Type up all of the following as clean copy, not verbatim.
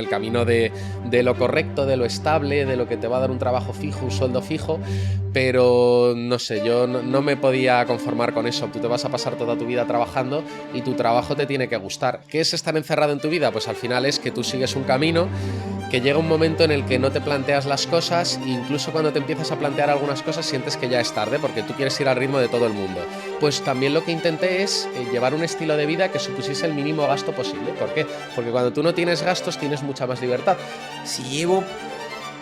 el camino de lo correcto, de lo estable, de lo que te va a dar un trabajo fijo, un sueldo fijo, pero no sé, yo no me podía conformar con eso. Tú te vas a pasar toda tu vida trabajando y tu trabajo te tiene que gustar. ¿Qué es estar encerrado en tu vida? Pues al final es que tú sigues un camino, que llega un momento en el que no te planteas las cosas, e incluso cuando te empiezas a plantear algunas cosas sientes que ya es tarde porque tú quieres ir al ritmo de todo el mundo. Pues también lo que intenté es llevar un estilo de vida que supusiese el mínimo gasto posible. ¿Por qué? Porque cuando tú no tienes gastos tienes mucha más libertad. Si llevo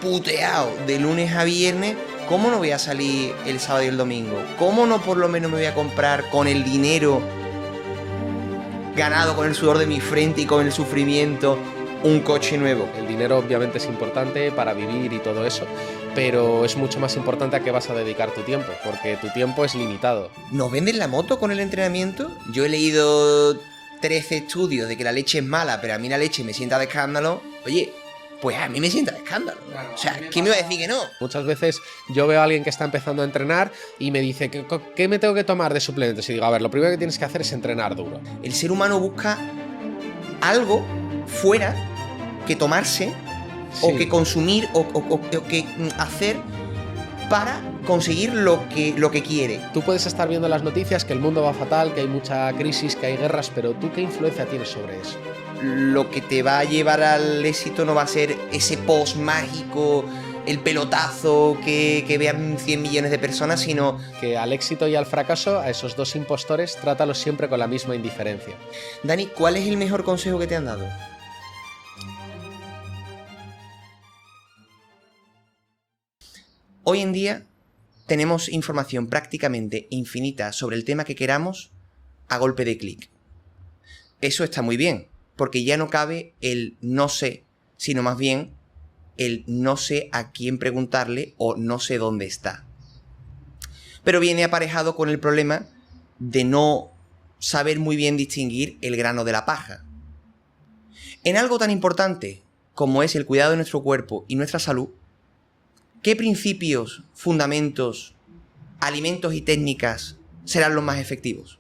puteado de lunes a viernes, ¿cómo no voy a salir el sábado y el domingo? ¿Cómo no por lo menos me voy a comprar con el dinero ganado, con el sudor de mi frente y con el sufrimiento, un coche nuevo? El dinero obviamente es importante para vivir y todo eso, pero es mucho más importante a qué vas a dedicar tu tiempo, porque tu tiempo es limitado. ¿Nos venden la moto con el entrenamiento? Yo he leído 13 estudios de que la leche es mala, pero a mí la leche me sienta de escándalo. Oye, pues a mí me sienta de escándalo. Claro, o sea, ¿quién me va a decir que no? Muchas veces yo veo a alguien que está empezando a entrenar y me dice, ¿qué me tengo que tomar de suplementos? Y digo, a ver, lo primero que tienes que hacer es entrenar duro. El ser humano busca algo fuera que tomarse, Sí. o que consumir, o que hacer para conseguir lo que quiere. Tú puedes estar viendo las noticias que el mundo va fatal, que hay mucha crisis, que hay guerras, pero ¿tú qué influencia tienes sobre eso? Lo que te va a llevar al éxito no va a ser ese post mágico, el pelotazo que vean 100 millones de personas, sino Que al éxito y al fracaso, a esos dos impostores, trátalos siempre con la misma indiferencia. Dani, ¿cuál es el mejor consejo que te han dado? Hoy en día tenemos información prácticamente infinita sobre el tema que queramos a golpe de clic. Eso está muy bien, porque ya no cabe el no sé, sino más bien el no sé a quién preguntarle o no sé dónde está. Pero viene aparejado con el problema de no saber muy bien distinguir el grano de la paja. En algo tan importante como es el cuidado de nuestro cuerpo y nuestra salud, ¿qué principios, fundamentos, alimentos y técnicas serán los más efectivos?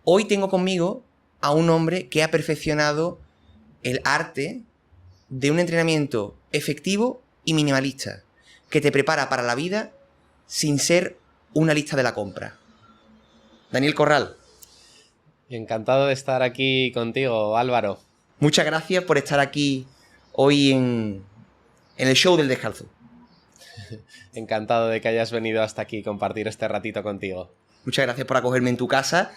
Hoy tengo conmigo a un hombre que ha perfeccionado el arte de un entrenamiento efectivo y minimalista, que te prepara para la vida sin ser una lista de la compra. Daniel Corral. Encantado de estar aquí contigo, Álvaro. Muchas gracias por estar aquí hoy en el show del descalzo. Encantado de que hayas venido hasta aquí a compartir este ratito contigo. Muchas gracias por acogerme en tu casa,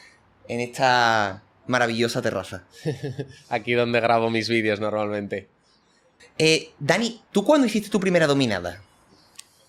en esta maravillosa terraza. Aquí donde grabo mis vídeos normalmente. Dani, ¿tú cuándo hiciste tu primera dominada?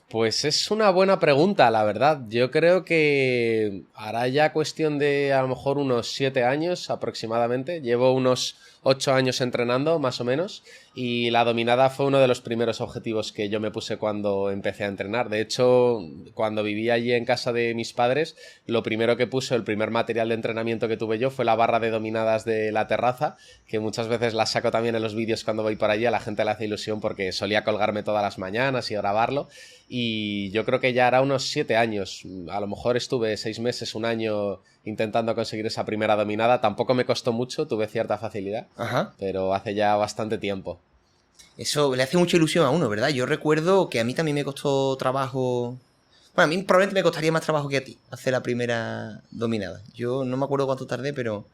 Pues es una buena pregunta, la verdad. Yo creo que hará ya cuestión de a lo mejor unos 7 años aproximadamente. Llevo unos 8 años entrenando, más o menos, y la dominada fue uno de los primeros objetivos que yo me puse cuando empecé a entrenar. De hecho, cuando vivía allí en casa de mis padres, lo primero que puse, el primer material de entrenamiento que tuve yo fue la barra de dominadas de la terraza, que muchas veces la saco también en los vídeos cuando voy por allí. A la gente le hace ilusión porque solía colgarme todas las mañanas y grabarlo. Y yo creo que ya hará unos 7 años. A lo mejor estuve 6 meses, un año intentando conseguir esa primera dominada. Tampoco me costó mucho, tuve cierta facilidad. Ajá. Pero hace ya bastante tiempo. Eso le hace mucha ilusión a uno, ¿verdad? Yo recuerdo que a mí también me costó trabajo... Bueno, a mí probablemente me costaría más trabajo que a ti hacer la primera dominada. Yo no me acuerdo cuánto tardé, pero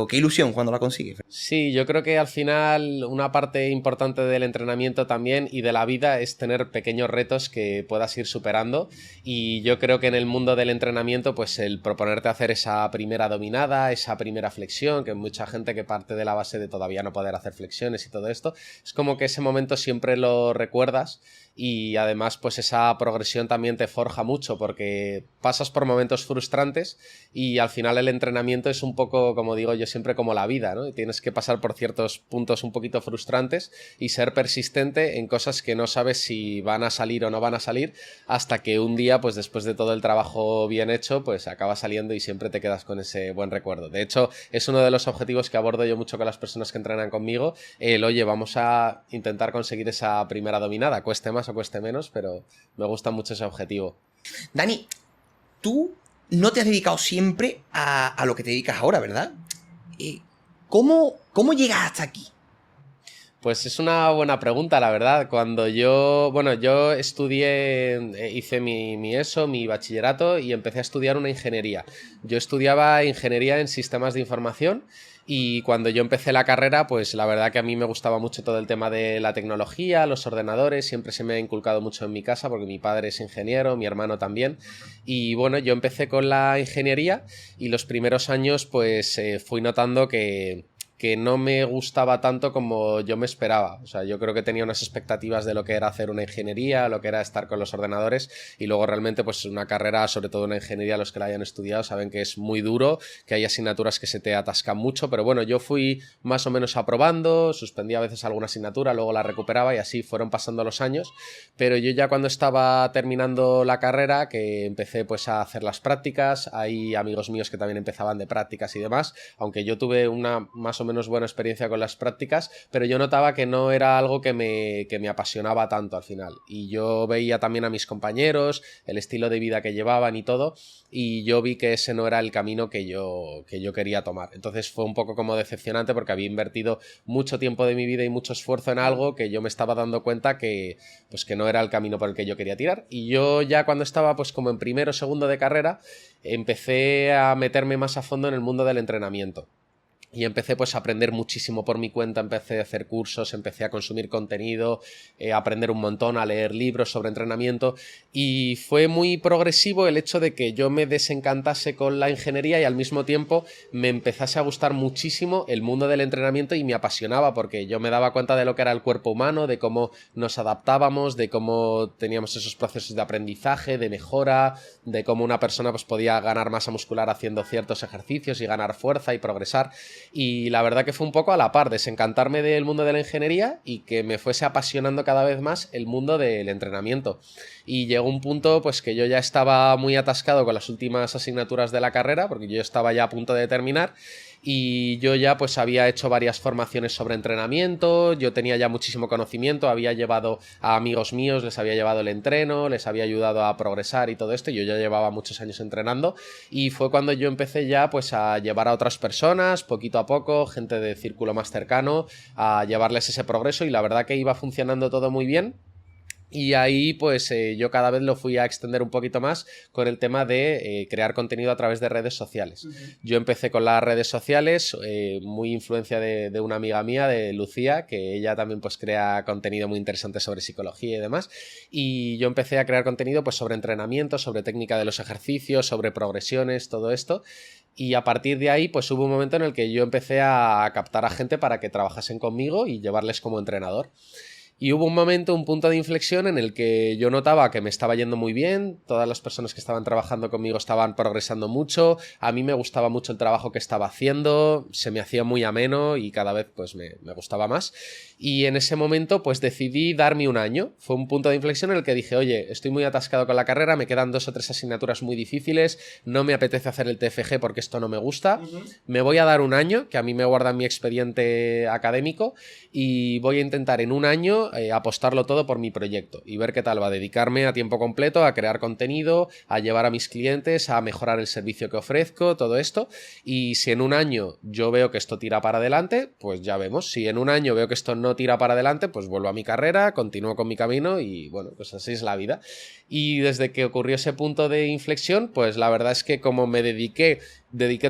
qué ilusión cuando la consigues. Sí, yo creo que al final una parte importante del entrenamiento también y de la vida es tener pequeños retos que puedas ir superando, y yo creo que en el mundo del entrenamiento pues el proponerte hacer esa primera dominada, esa primera flexión, que mucha gente que parte de la base de todavía no poder hacer flexiones y todo esto, es como que ese momento siempre lo recuerdas. Y además pues esa progresión también te forja mucho porque pasas por momentos frustrantes y al final el entrenamiento es un poco, como digo yo siempre, como la vida, ¿no? Y tienes que pasar por ciertos puntos un poquito frustrantes y ser persistente en cosas que no sabes si van a salir o no van a salir, hasta que un día, pues después de todo el trabajo bien hecho, pues acaba saliendo y siempre te quedas con ese buen recuerdo. De hecho, es uno de los objetivos que abordo yo mucho con las personas que entrenan conmigo, oye, vamos a intentar conseguir esa primera dominada, cueste más o cueste menos, pero me gusta mucho ese objetivo. Dani, tú no te has dedicado siempre a lo que te dedicas ahora, ¿verdad? ¿Cómo llegas hasta aquí? Pues es una buena pregunta, la verdad. Cuando yo estudié, hice mi ESO, mi bachillerato y empecé a estudiar una ingeniería. Yo estudiaba ingeniería en sistemas de información y cuando yo empecé la carrera, pues la verdad que a mí me gustaba mucho todo el tema de la tecnología, los ordenadores, siempre se me ha inculcado mucho en mi casa porque mi padre es ingeniero, mi hermano también. Y bueno, yo empecé con la ingeniería y los primeros años pues fui notando que no me gustaba tanto como yo me esperaba. O sea, yo creo que tenía unas expectativas de lo que era hacer una ingeniería, lo que era estar con los ordenadores y luego realmente pues una carrera, sobre todo una ingeniería, los que la hayan estudiado saben que es muy duro, que hay asignaturas que se te atascan mucho, pero bueno, yo fui más o menos aprobando, suspendía a veces alguna asignatura, luego la recuperaba y así fueron pasando los años, pero yo ya cuando estaba terminando la carrera, que empecé pues a hacer las prácticas, hay amigos míos que también empezaban de prácticas y demás, aunque yo tuve una más o menos buena experiencia con las prácticas, pero yo notaba que no era algo que me apasionaba tanto al final. Y yo veía también a mis compañeros, el estilo de vida que llevaban y todo, y yo vi que ese no era el camino que yo quería tomar. Entonces fue un poco como decepcionante porque había invertido mucho tiempo de mi vida y mucho esfuerzo en algo que yo me estaba dando cuenta que pues que no era el camino por el que yo quería tirar. Y yo ya cuando estaba pues como en primero o segundo de carrera, empecé a meterme más a fondo en el mundo del entrenamiento. Y empecé pues a aprender muchísimo por mi cuenta, empecé a hacer cursos, empecé a consumir contenido, a aprender un montón, a leer libros sobre entrenamiento y fue muy progresivo el hecho de que yo me desencantase con la ingeniería y al mismo tiempo me empezase a gustar muchísimo el mundo del entrenamiento y me apasionaba porque yo me daba cuenta de lo que era el cuerpo humano, de cómo nos adaptábamos, de cómo teníamos esos procesos de aprendizaje, de mejora, de cómo una persona pues podía ganar masa muscular haciendo ciertos ejercicios y ganar fuerza y progresar. Y la verdad que fue un poco a la par, desencantarme del mundo de la ingeniería y que me fuese apasionando cada vez más el mundo del entrenamiento. Y llegó un punto pues que yo ya estaba muy atascado con las últimas asignaturas de la carrera, porque yo estaba ya a punto de terminar y yo ya pues había hecho varias formaciones sobre entrenamiento, yo tenía ya muchísimo conocimiento, había llevado a amigos míos, les había llevado el entreno, les había ayudado a progresar y todo esto, y yo ya llevaba muchos años entrenando y fue cuando yo empecé ya pues a llevar a otras personas, poquito a poco, gente de círculo más cercano, a llevarles ese progreso y la verdad que iba funcionando todo muy bien. Y ahí pues yo cada vez lo fui a extender un poquito más con el tema de crear contenido a través de redes sociales. Yo empecé con las redes sociales, muy influencia de una amiga mía, de Lucía, que ella también pues crea contenido muy interesante sobre psicología y demás. Y yo empecé a crear contenido pues sobre entrenamiento, sobre técnica de los ejercicios, sobre progresiones, todo esto. Y a partir de ahí pues hubo un momento en el que yo empecé a captar a gente para que trabajasen conmigo y llevarles como entrenador. Y hubo un momento, un punto de inflexión en el que yo notaba que me estaba yendo muy bien, todas las personas que estaban trabajando conmigo estaban progresando mucho, a mí me gustaba mucho el trabajo que estaba haciendo, se me hacía muy ameno y cada vez pues me gustaba más. Y en ese momento pues decidí darme un año, fue un punto de inflexión en el que dije, oye, estoy muy atascado con la carrera, me quedan 2 o 3 asignaturas muy difíciles, no me apetece hacer el TFG porque esto no me gusta, me voy a dar un año, que a mí me guardan mi expediente académico, y voy a intentar en un año apostarlo todo por mi proyecto y ver qué tal va, a dedicarme a tiempo completo a crear contenido, a llevar a mis clientes, a mejorar el servicio que ofrezco, todo esto, y si en un año yo veo que esto tira para adelante, pues ya vemos, si en un año veo que esto no tira para adelante, pues vuelvo a mi carrera, continúo con mi camino y bueno, pues así es la vida. Y desde que ocurrió ese punto de inflexión, pues la verdad es que como me dediqué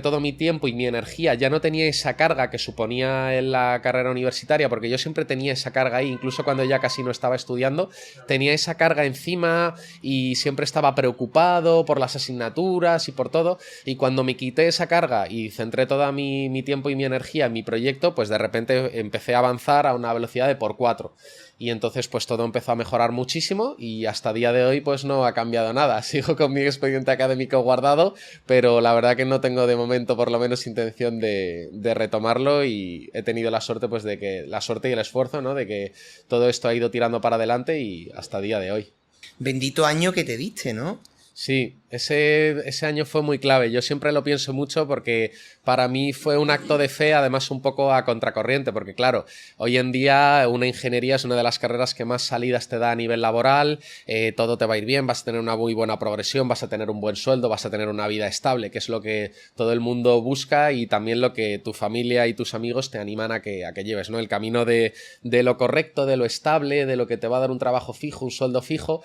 todo mi tiempo y mi energía, ya no tenía esa carga que suponía en la carrera universitaria, porque yo siempre tenía esa carga ahí, incluso cuando ya casi no estaba estudiando, tenía esa carga encima y siempre estaba preocupado por las asignaturas y por todo, y cuando me quité esa carga y centré todo mi tiempo y mi energía en mi proyecto, pues de repente empecé a avanzar a una velocidad de por 4. Y entonces pues todo empezó a mejorar muchísimo y hasta día de hoy pues no ha cambiado nada. Sigo con mi expediente académico guardado, pero la verdad que no tengo de momento por lo menos intención de retomarlo y he tenido la suerte pues de que, la suerte y el esfuerzo, ¿no? De que todo esto ha ido tirando para adelante y hasta día de hoy. Bendito año que te diste, ¿no? Sí, ese año fue muy clave. Yo siempre lo pienso mucho porque para mí fue un acto de fe, además un poco a contracorriente, porque claro, hoy en día una ingeniería es una de las carreras que más salidas te da a nivel laboral, todo te va a ir bien, vas a tener una muy buena progresión, vas a tener un buen sueldo, vas a tener una vida estable, que es lo que todo el mundo busca y también lo que tu familia y tus amigos te animan a que lleves, ¿no? El camino de lo correcto, de lo estable, de lo que te va a dar un trabajo fijo, un sueldo fijo.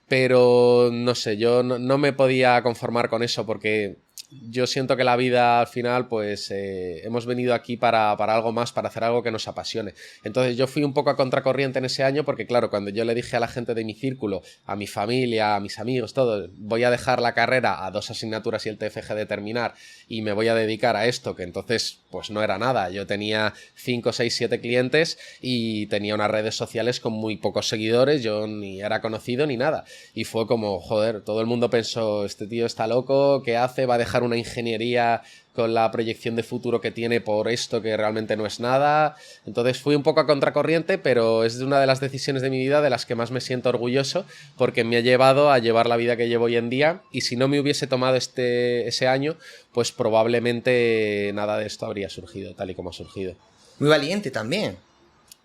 Pero no sé, yo no me podía conformar con eso porque yo siento que la vida al final pues hemos venido aquí para algo más, para hacer algo que nos apasione. Entonces yo fui un poco a contracorriente en ese año porque claro, cuando yo le dije a la gente de mi círculo, a mi familia, a mis amigos, todo, voy a dejar la carrera a 2 asignaturas y el TFG de terminar y me voy a dedicar a esto, que entonces pues no era nada. Yo tenía 5, 6, 7 clientes y tenía unas redes sociales con muy pocos seguidores, yo ni era conocido ni nada. Y fue como, joder, todo el mundo pensó, este tío está loco, ¿qué hace? Va a dejar una ingeniería con la proyección de futuro que tiene por esto que realmente no es nada. Entonces fui un poco a contracorriente, pero es una de las decisiones de mi vida de las que más me siento orgulloso porque me ha llevado a llevar la vida que llevo hoy en día y si no me hubiese tomado ese año, pues probablemente nada de esto habría surgido tal y como ha surgido. Muy valiente también.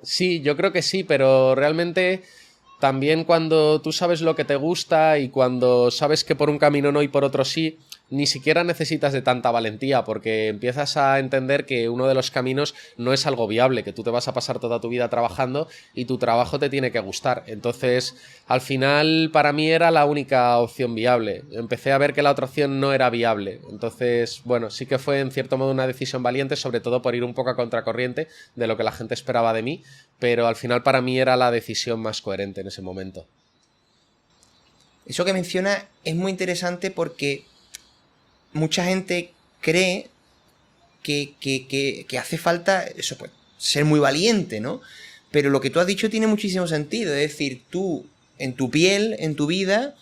Sí, yo creo que sí, pero realmente también cuando tú sabes lo que te gusta y cuando sabes que por un camino no y por otro sí, ni siquiera necesitas de tanta valentía porque empiezas a entender que uno de los caminos no es algo viable, que tú te vas a pasar toda tu vida trabajando y tu trabajo te tiene que gustar. Entonces, al final, para mí era la única opción viable. Empecé a ver que la otra opción no era viable. Entonces, bueno, sí que fue en cierto modo una decisión valiente, sobre todo por ir un poco a contracorriente de lo que la gente esperaba de mí, pero al final para mí era la decisión más coherente en ese momento. Eso que menciona es muy interesante porque mucha gente cree que hace falta eso, pues, ser muy valiente, ¿no? Pero lo que tú has dicho tiene muchísimo sentido. Es decir, tú, en tu piel, en tu vida,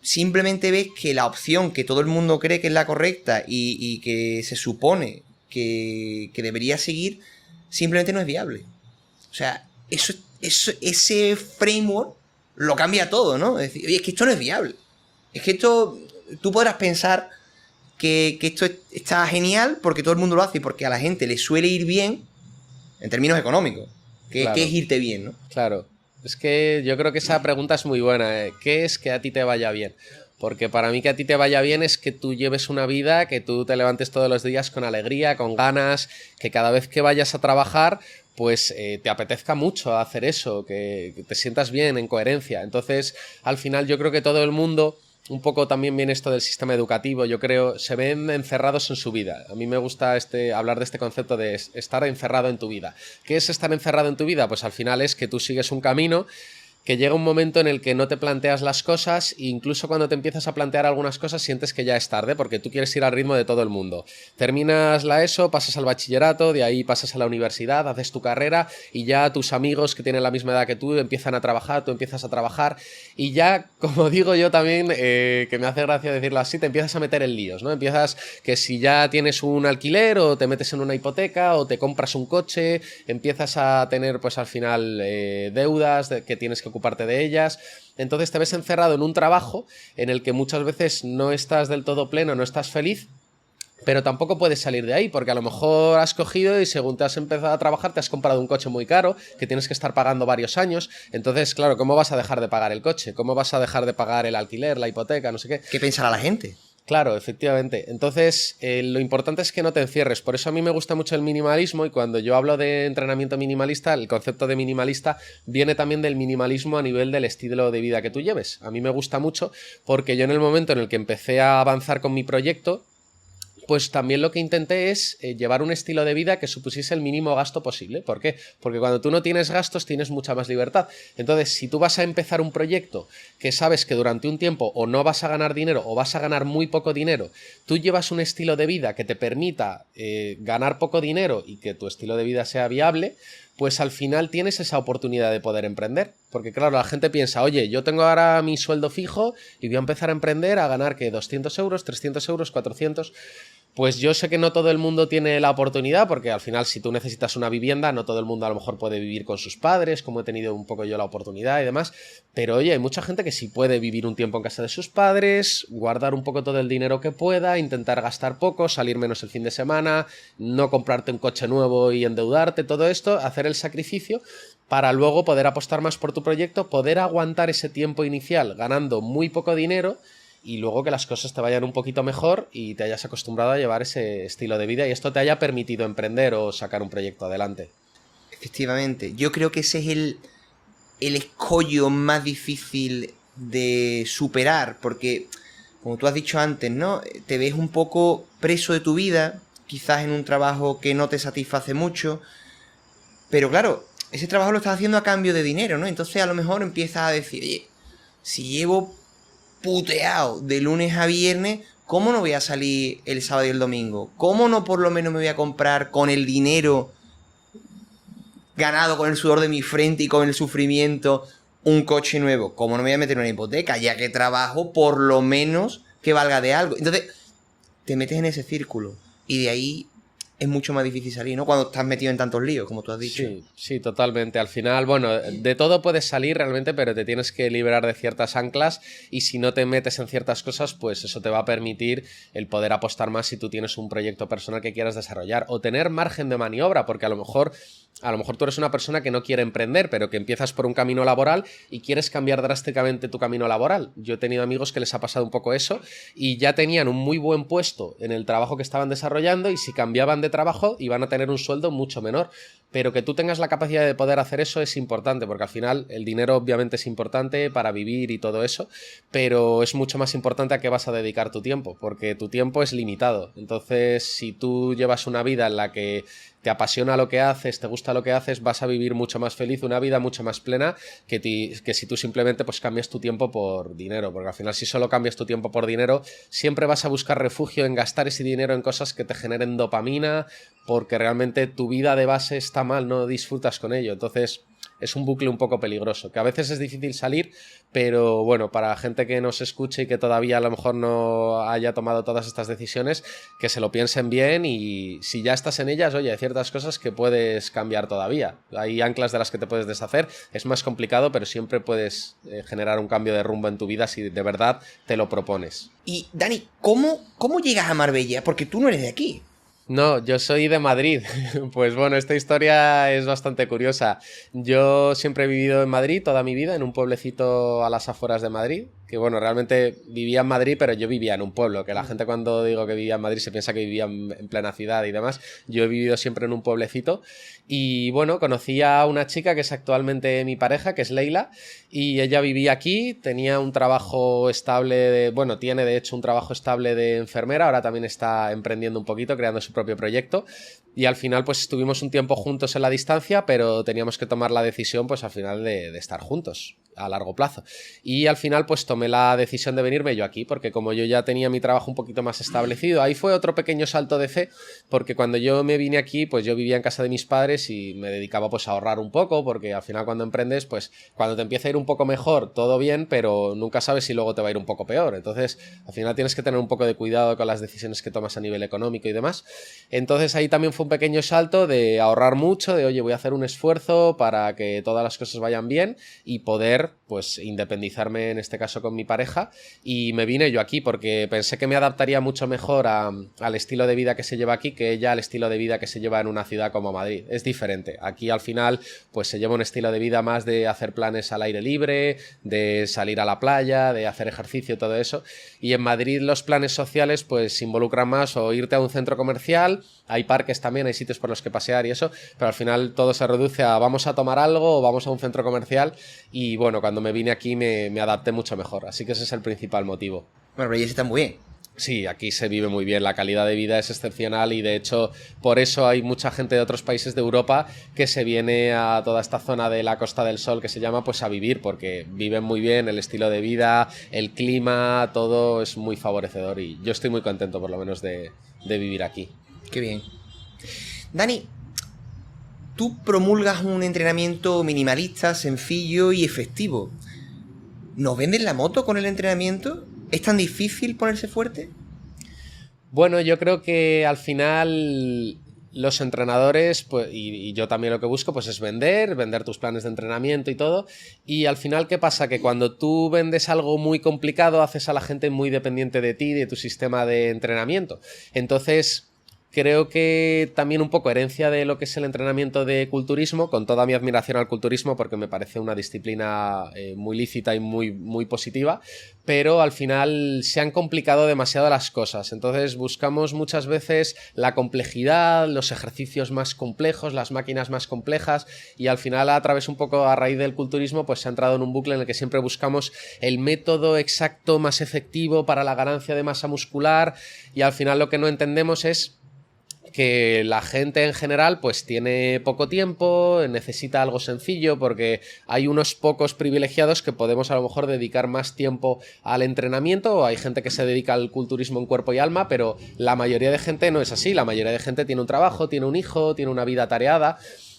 simplemente ves que la opción que todo el mundo cree que es la correcta y que se supone que debería seguir, simplemente no es viable. O sea, ese framework lo cambia todo, ¿no? Es decir, oye, es que esto no es viable. Es que esto, tú podrás pensar que esto está genial porque todo el mundo lo hace y porque a la gente le suele ir bien en términos económicos. Claro, ¿Qué es irte bien, no? claro. Es que yo creo que esa pregunta es muy buena, ¿eh? ¿Qué es que a ti te vaya bien? Porque para mí que a ti te vaya bien es que tú lleves una vida, que tú te levantes todos los días con alegría, con ganas, que cada vez que vayas a trabajar pues te apetezca mucho hacer eso, que te sientas bien, en coherencia. Entonces, al final yo creo que todo el mundo, un poco también viene esto del sistema educativo, yo creo, se ven encerrados en su vida. A mí me gusta hablar de este concepto de estar encerrado en tu vida. ¿Qué es estar encerrado en tu vida? Pues al final es que tú sigues un camino que llega un momento en el que no te planteas las cosas e incluso cuando te empiezas a plantear algunas cosas sientes que ya es tarde porque tú quieres ir al ritmo de todo el mundo. Terminas la ESO, pasas al bachillerato, de ahí pasas a la universidad, haces tu carrera y ya tus amigos que tienen la misma edad que tú empiezan a trabajar, tú empiezas a trabajar y ya, como digo yo también, que me hace gracia decirlo así, te empiezas a meter en líos, ¿no? Empiezas que si ya tienes un alquiler o te metes en una hipoteca o te compras un coche, empiezas a tener pues al final deudas que tienes que ocuparte de ellas, entonces te ves encerrado en un trabajo en el que muchas veces no estás del todo pleno, no estás feliz, pero tampoco puedes salir de ahí, porque a lo mejor has cogido y según te has empezado a trabajar te has comprado un coche muy caro, que tienes que estar pagando varios años, entonces claro, ¿cómo vas a dejar de pagar el coche? ¿Cómo vas a dejar de pagar el alquiler, la hipoteca, no sé qué? ¿Qué pensará la gente? Claro, efectivamente. Entonces, lo importante es que no te encierres. Por eso a mí me gusta mucho el minimalismo y cuando yo hablo de entrenamiento minimalista, el concepto de minimalista viene también del minimalismo a nivel del estilo de vida que tú lleves. A mí me gusta mucho porque yo en el momento en el que empecé a avanzar con mi proyecto, pues también lo que intenté es llevar un estilo de vida que supusiese el mínimo gasto posible. ¿Por qué? Porque cuando tú no tienes gastos tienes mucha más libertad. Entonces, si tú vas a empezar un proyecto que sabes que durante un tiempo o no vas a ganar dinero o vas a ganar muy poco dinero, tú llevas un estilo de vida que te permita ganar poco dinero y que tu estilo de vida sea viable, pues al final tienes esa oportunidad de poder emprender. Porque claro, la gente piensa, oye, yo tengo ahora mi sueldo fijo y voy a empezar a emprender a ganar, ¿qué? 200 euros, 300 euros, 400... Pues yo sé que no todo el mundo tiene la oportunidad, porque al final si tú necesitas una vivienda, no todo el mundo a lo mejor puede vivir con sus padres, como he tenido un poco yo la oportunidad y demás, pero oye, hay mucha gente que sí puede vivir un tiempo en casa de sus padres, guardar un poco todo el dinero que pueda, intentar gastar poco, salir menos el fin de semana, no comprarte un coche nuevo y endeudarte, todo esto, hacer el sacrificio para luego poder apostar más por tu proyecto, poder aguantar ese tiempo inicial ganando muy poco dinero y luego que las cosas te vayan un poquito mejor y te hayas acostumbrado a llevar ese estilo de vida y esto te haya permitido emprender o sacar un proyecto adelante. Efectivamente, yo creo que ese es el escollo más difícil de superar, porque, como tú has dicho antes, ¿no? Te ves un poco preso de tu vida, quizás en un trabajo que no te satisface mucho, pero claro, ese trabajo lo estás haciendo a cambio de dinero, ¿no? Entonces a lo mejor empiezas a decir, oye, si llevo puteado de lunes a viernes, ¿cómo no voy a salir el sábado y el domingo? ¿Cómo no por lo menos me voy a comprar con el dinero ganado, con el sudor de mi frente y con el sufrimiento, un coche nuevo? ¿Cómo no me voy a meter en una hipoteca? Ya que trabajo, por lo menos que valga de algo. Entonces, te metes en ese círculo y de ahí es mucho más difícil salir, ¿no? Cuando estás metido en tantos líos, como tú has dicho. Sí, sí, totalmente. Al final, bueno, de todo puedes salir realmente, pero te tienes que liberar de ciertas anclas y si no te metes en ciertas cosas, pues eso te va a permitir el poder apostar más si tú tienes un proyecto personal que quieras desarrollar o tener margen de maniobra, porque a lo mejor tú eres una persona que no quiere emprender, pero que empiezas por un camino laboral y quieres cambiar drásticamente tu camino laboral. Yo he tenido amigos que les ha pasado un poco eso y ya tenían un muy buen puesto en el trabajo que estaban desarrollando y si cambiaban de trabajo iban a tener un sueldo mucho menor. Pero que tú tengas la capacidad de poder hacer eso es importante, porque al final el dinero obviamente es importante para vivir y todo eso, pero es mucho más importante a qué vas a dedicar tu tiempo, porque tu tiempo es limitado. Entonces, si tú llevas una vida en la que te apasiona lo que haces, te gusta lo que haces, vas a vivir mucho más feliz, una vida mucho más plena que si tú simplemente pues cambias tu tiempo por dinero, porque al final si solo cambias tu tiempo por dinero, siempre vas a buscar refugio en gastar ese dinero en cosas que te generen dopamina, porque realmente tu vida de base está mal, no disfrutas con ello. Entonces es un bucle un poco peligroso, que a veces es difícil salir, pero bueno, para gente que nos escuche y que todavía a lo mejor no haya tomado todas estas decisiones, que se lo piensen bien y si ya estás en ellas, oye, hay ciertas cosas que puedes cambiar todavía. Hay anclas de las que te puedes deshacer, es más complicado, pero siempre puedes generar un cambio de rumbo en tu vida si de verdad te lo propones. Y Dani, ¿cómo llegas a Marbella? Porque tú no eres de aquí. No, yo soy de Madrid. Pues bueno, esta historia es bastante curiosa. Yo siempre he vivido en Madrid toda mi vida, en un pueblecito a las afueras de Madrid, que bueno, realmente vivía en Madrid, pero yo vivía en un pueblo, que la gente cuando digo que vivía en Madrid se piensa que vivía en plena ciudad y demás. Yo he vivido siempre en un pueblecito y bueno, conocí a una chica que es actualmente mi pareja, que es Leila, y ella vivía aquí, tenía un trabajo estable, bueno, tiene de hecho un trabajo estable de enfermera, ahora también está emprendiendo un poquito, creando su propio proyecto y al final pues estuvimos un tiempo juntos en la distancia, pero teníamos que tomar la decisión pues al final de estar juntos a largo plazo y al final pues tomé la decisión de venirme yo aquí porque como yo ya tenía mi trabajo un poquito más establecido, ahí fue otro pequeño salto de fe porque cuando yo me vine aquí pues yo vivía en casa de mis padres y me dedicaba pues a ahorrar un poco porque al final cuando emprendes pues cuando te empieza a ir un poco mejor todo bien pero nunca sabes si luego te va a ir un poco peor, entonces al final tienes que tener un poco de cuidado con las decisiones que tomas a nivel económico y demás. Entonces ahí también fue un pequeño salto de ahorrar mucho, de oye voy a hacer un esfuerzo para que todas las cosas vayan bien y poder pues independizarme en este caso con mi pareja y me vine yo aquí porque pensé que me adaptaría mucho mejor al estilo de vida que se lleva aquí que ella al estilo de vida que se lleva en una ciudad como Madrid. Es diferente, aquí al final pues se lleva un estilo de vida más de hacer planes al aire libre, de salir a la playa, de hacer ejercicio, todo eso y en Madrid los planes sociales pues involucran más o irte a un centro comercial, hay parques también, hay sitios por los que pasear y eso, pero al final todo se reduce a vamos a tomar algo o vamos a un centro comercial y bueno, cuando me vine aquí me adapté mucho mejor, así que ese es el principal motivo. Bueno, pero ya está muy bien. Sí, aquí se vive muy bien, la calidad de vida es excepcional y de hecho por eso hay mucha gente de otros países de Europa que se viene a toda esta zona de la Costa del Sol que se llama pues a vivir porque viven muy bien, el estilo de vida, el clima, todo es muy favorecedor y yo estoy muy contento por lo menos de vivir aquí. Qué bien. Dani, tú promulgas un entrenamiento minimalista, sencillo y efectivo. ¿Nos vendes la moto con el entrenamiento? ¿Es tan difícil ponerse fuerte? Bueno, yo creo que al final los entrenadores, pues, y yo también lo que busco, pues es vender tus planes de entrenamiento y todo. Y al final, ¿qué pasa? Que cuando tú vendes algo muy complicado, haces a la gente muy dependiente de ti, de tu sistema de entrenamiento. Entonces, creo que también un poco herencia de lo que es el entrenamiento de culturismo, con toda mi admiración al culturismo, porque me parece una disciplina muy lícita y muy positiva, pero al final se han complicado demasiado las cosas. Entonces buscamos muchas veces la complejidad, los ejercicios más complejos, las máquinas más complejas, y al final, a través un poco a raíz del culturismo, pues se ha entrado en un bucle en el que siempre buscamos el método exacto más efectivo para la ganancia de masa muscular, y al final lo que no entendemos es que la gente en general pues tiene poco tiempo, necesita algo sencillo, porque hay unos pocos privilegiados que podemos a lo mejor dedicar más tiempo al entrenamiento, o hay gente que se dedica al culturismo en cuerpo y alma, pero la mayoría de gente no es así. La mayoría de gente tiene un trabajo, tiene un hijo, tiene una vida atareada.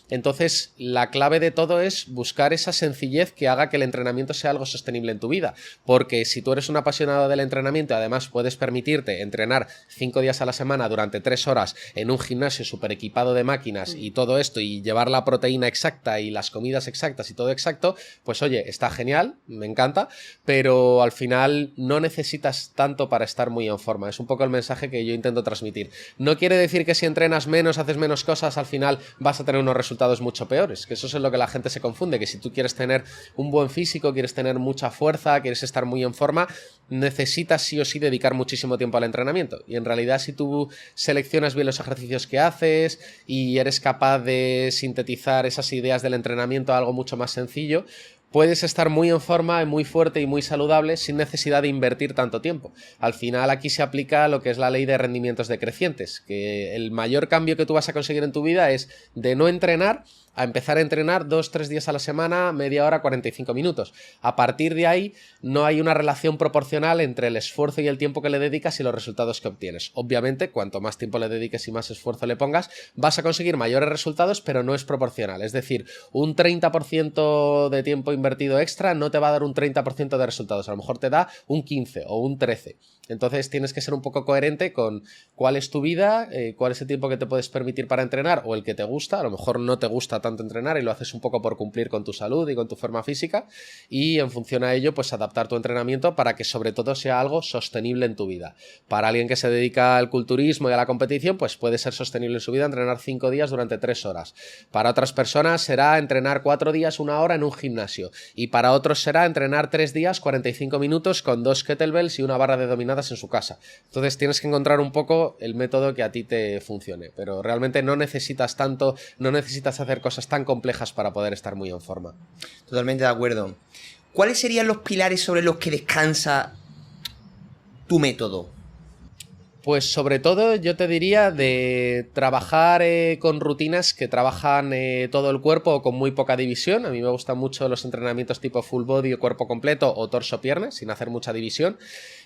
Entonces, la clave de todo es buscar esa sencillez que haga que el entrenamiento sea algo sostenible en tu vida. Porque si tú eres un apasionado del entrenamiento y además puedes permitirte entrenar 5 días a la semana durante 3 horas en un gimnasio súper equipado de máquinas y todo esto, y llevar la proteína exacta y las comidas exactas y todo exacto, pues oye, está genial, me encanta, pero al final no necesitas tanto para estar muy en forma. Es un poco el mensaje que yo intento transmitir. No quiere decir que si entrenas menos, haces menos cosas, al final vas a tener unos resultados mucho peores, que eso es en lo que la gente se confunde, que si tú quieres tener un buen físico, quieres tener mucha fuerza, quieres estar muy en forma, necesitas sí o sí dedicar muchísimo tiempo al entrenamiento. Y en realidad, si tú seleccionas bien los ejercicios que haces y eres capaz de sintetizar esas ideas del entrenamiento a algo mucho más sencillo, puedes estar muy en forma, muy fuerte y muy saludable sin necesidad de invertir tanto tiempo. Al final, aquí se aplica lo que es la ley de rendimientos decrecientes, que el mayor cambio que tú vas a conseguir en tu vida es de no entrenar a empezar a entrenar 2-3 días a la semana, media hora, 45 minutos. A partir de ahí no hay una relación proporcional entre el esfuerzo y el tiempo que le dedicas y los resultados que obtienes. Obviamente, cuanto más tiempo le dediques y más esfuerzo le pongas, vas a conseguir mayores resultados, pero no es proporcional. Es decir, un 30% de tiempo invertido extra no te va a dar un 30% de resultados. A lo mejor te da un 15 o un 13. Entonces tienes que ser un poco coherente con cuál es tu vida, cuál es el tiempo que te puedes permitir para entrenar, o el que te gusta. A lo mejor no te gusta tanto entrenar y lo haces un poco por cumplir con tu salud y con tu forma física, y en función a ello pues adaptar tu entrenamiento para que sobre todo sea algo sostenible en tu vida. Para alguien que se dedica al culturismo y a la competición, pues puede ser sostenible en su vida entrenar 5 días durante 3 horas. Para otras personas será entrenar 4 días, 1 hora en un gimnasio, y para otros será entrenar 3 días, 45 minutos con 2 kettlebells y una barra de dominadas en su casa. Entonces tienes que encontrar un poco el método que a ti te funcione, pero realmente no necesitas tanto, no necesitas hacer cosas tan complejas para poder estar muy en forma. Totalmente de acuerdo. ¿Cuáles serían los pilares sobre los que descansa tu método? Pues sobre todo yo te diría de trabajar con rutinas que trabajan todo el cuerpo o con muy poca división. A mí me gustan mucho los entrenamientos tipo full body o cuerpo completo o torso-piernas, sin hacer mucha división.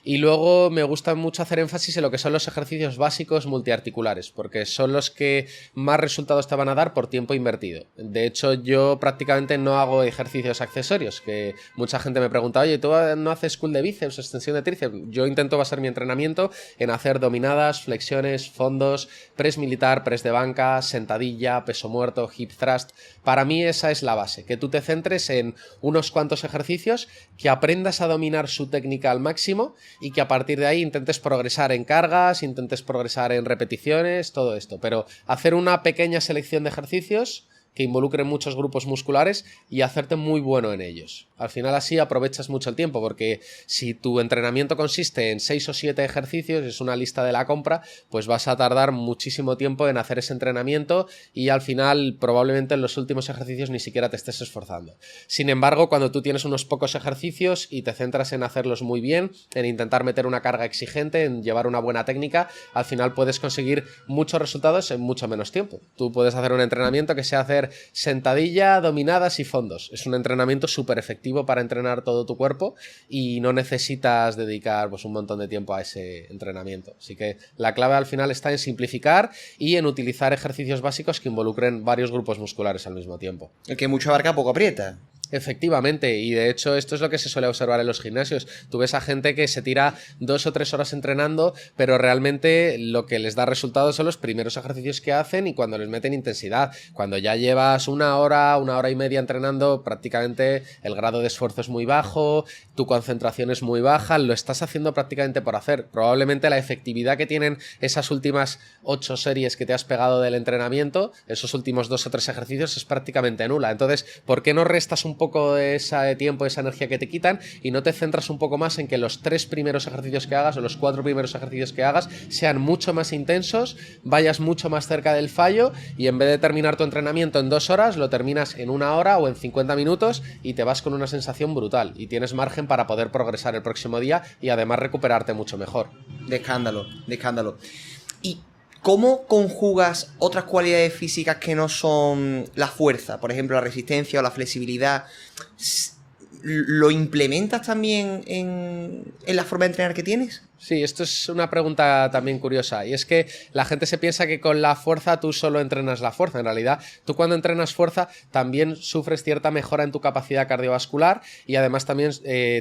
Y luego me gusta mucho hacer énfasis en lo que son los ejercicios básicos multiarticulares, porque son los que más resultados te van a dar por tiempo invertido. De hecho, yo prácticamente no hago ejercicios accesorios, que mucha gente me pregunta, oye, ¿tú no haces curl de bíceps, extensión de tríceps? Yo intento basar mi entrenamiento en hacer dominadas, flexiones, fondos, press militar, press de banca, sentadilla, peso muerto, hip thrust. Para mí esa es la base, que tú te centres en unos cuantos ejercicios, que aprendas a dominar su técnica al máximo y que a partir de ahí intentes progresar en cargas, intentes progresar en repeticiones, todo esto. Pero hacer una pequeña selección de ejercicios que involucren muchos grupos musculares y hacerte muy bueno en ellos. Al final así aprovechas mucho el tiempo, porque si tu entrenamiento consiste en 6 o 7 ejercicios, es una lista de la compra, pues vas a tardar muchísimo tiempo en hacer ese entrenamiento y al final probablemente en los últimos ejercicios ni siquiera te estés esforzando. Sin embargo, cuando tú tienes unos pocos ejercicios y te centras en hacerlos muy bien, en intentar meter una carga exigente, en llevar una buena técnica, al final puedes conseguir muchos resultados en mucho menos tiempo. Tú puedes hacer un entrenamiento que sea hacer sentadilla, dominadas y fondos. Es un entrenamiento súper efectivo para entrenar todo tu cuerpo y no necesitas dedicar pues un montón de tiempo a ese entrenamiento. Así que la clave al final está en simplificar y en utilizar ejercicios básicos que involucren varios grupos musculares al mismo tiempo. El que mucho abarca, poco aprieta. Efectivamente, y de hecho esto es lo que se suele observar en los gimnasios. Tú ves a gente que se tira 2 o 3 horas entrenando, pero realmente lo que les da resultados son los primeros ejercicios que hacen y cuando les meten intensidad. Cuando ya llevas una hora y media entrenando, prácticamente el grado de esfuerzo es muy bajo, tu concentración es muy baja, lo estás haciendo prácticamente por hacer. Probablemente la efectividad que tienen esas últimas 8 series que te has pegado del entrenamiento, esos últimos 2 o 3 ejercicios, es prácticamente nula. Entonces, ¿por qué no restas un poco de ese tiempo, esa energía que te quitan y no te centras un poco más en que los 3 primeros ejercicios que hagas o los 4 primeros ejercicios que hagas sean mucho más intensos, vayas mucho más cerca del fallo y en vez de terminar tu entrenamiento en 2 horas, lo terminas en 1 hora o en 50 minutos y te vas con una sensación brutal y tienes margen para poder progresar el próximo día y además recuperarte mucho mejor. De escándalo, de escándalo. ¿Y cómo conjugas otras cualidades físicas que no son la fuerza? Por ejemplo, la resistencia o la flexibilidad. ¿Lo implementas también en la forma de entrenar que tienes? Sí, esto es una pregunta también curiosa y es que la gente se piensa que con la fuerza tú solo entrenas la fuerza. En realidad, tú cuando entrenas fuerza también sufres cierta mejora en tu capacidad cardiovascular y además también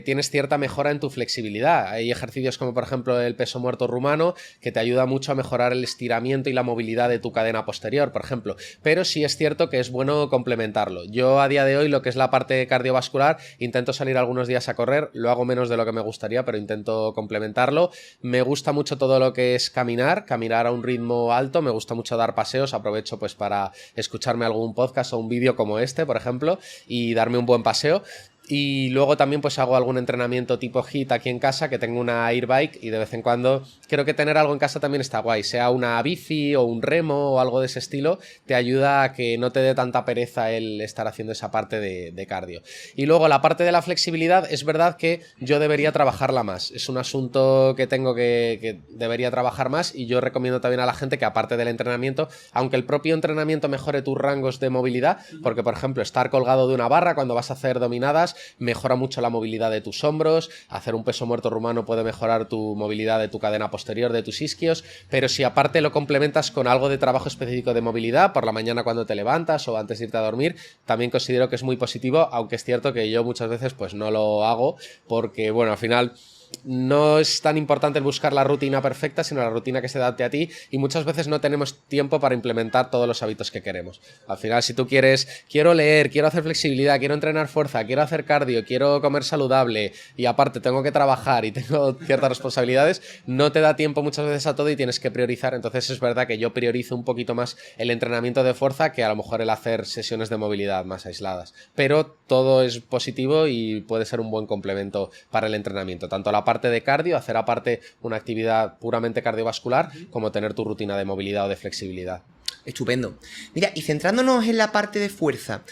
tienes cierta mejora en tu flexibilidad. Hay ejercicios como por ejemplo el peso muerto rumano que te ayuda mucho a mejorar el estiramiento y la movilidad de tu cadena posterior, por ejemplo. Pero sí es cierto que es bueno complementarlo. Yo a día de hoy lo que es la parte cardiovascular intento salir algunos días a correr, lo hago menos de lo que me gustaría, pero intento complementarlo. Me gusta mucho todo lo que es caminar a un ritmo alto, me gusta mucho dar paseos, aprovecho pues para escucharme algún podcast o un vídeo como este, por ejemplo, y darme un buen paseo. Y luego también pues hago algún entrenamiento tipo HIIT aquí en casa, que tengo una airbike y de vez en cuando creo que tener algo en casa también está guay, sea una bici o un remo o algo de ese estilo, te ayuda a que no te dé tanta pereza el estar haciendo esa parte de cardio. Y luego la parte de la flexibilidad, es verdad que yo debería trabajarla más, es un asunto que tengo que debería trabajar más y yo recomiendo también a la gente que aparte del entrenamiento, aunque el propio entrenamiento mejore tus rangos de movilidad, porque por ejemplo estar colgado de una barra cuando vas a hacer dominadas mejora mucho la movilidad de tus hombros, hacer un peso muerto rumano puede mejorar tu movilidad de tu cadena posterior, de tus isquios, pero si aparte lo complementas con algo de trabajo específico de movilidad, por la mañana cuando te levantas o antes de irte a dormir, también considero que es muy positivo, aunque es cierto que yo muchas veces pues no lo hago, porque bueno, al final no es tan importante el buscar la rutina perfecta, sino la rutina que se adapte a ti y muchas veces no tenemos tiempo para implementar todos los hábitos que queremos. Al final, si tú quiero leer, quiero hacer flexibilidad, quiero entrenar fuerza, quiero hacer cardio, quiero comer saludable y aparte tengo que trabajar y tengo ciertas responsabilidades, no te da tiempo muchas veces a todo y tienes que priorizar. Entonces es verdad que yo priorizo un poquito más el entrenamiento de fuerza que a lo mejor el hacer sesiones de movilidad más aisladas. Pero todo es positivo y puede ser un buen complemento para el entrenamiento, tanto la parte de cardio, hacer aparte una actividad puramente cardiovascular, como tener tu rutina de movilidad o de flexibilidad. Estupendo. Mira, y centrándonos en la parte de fuerza,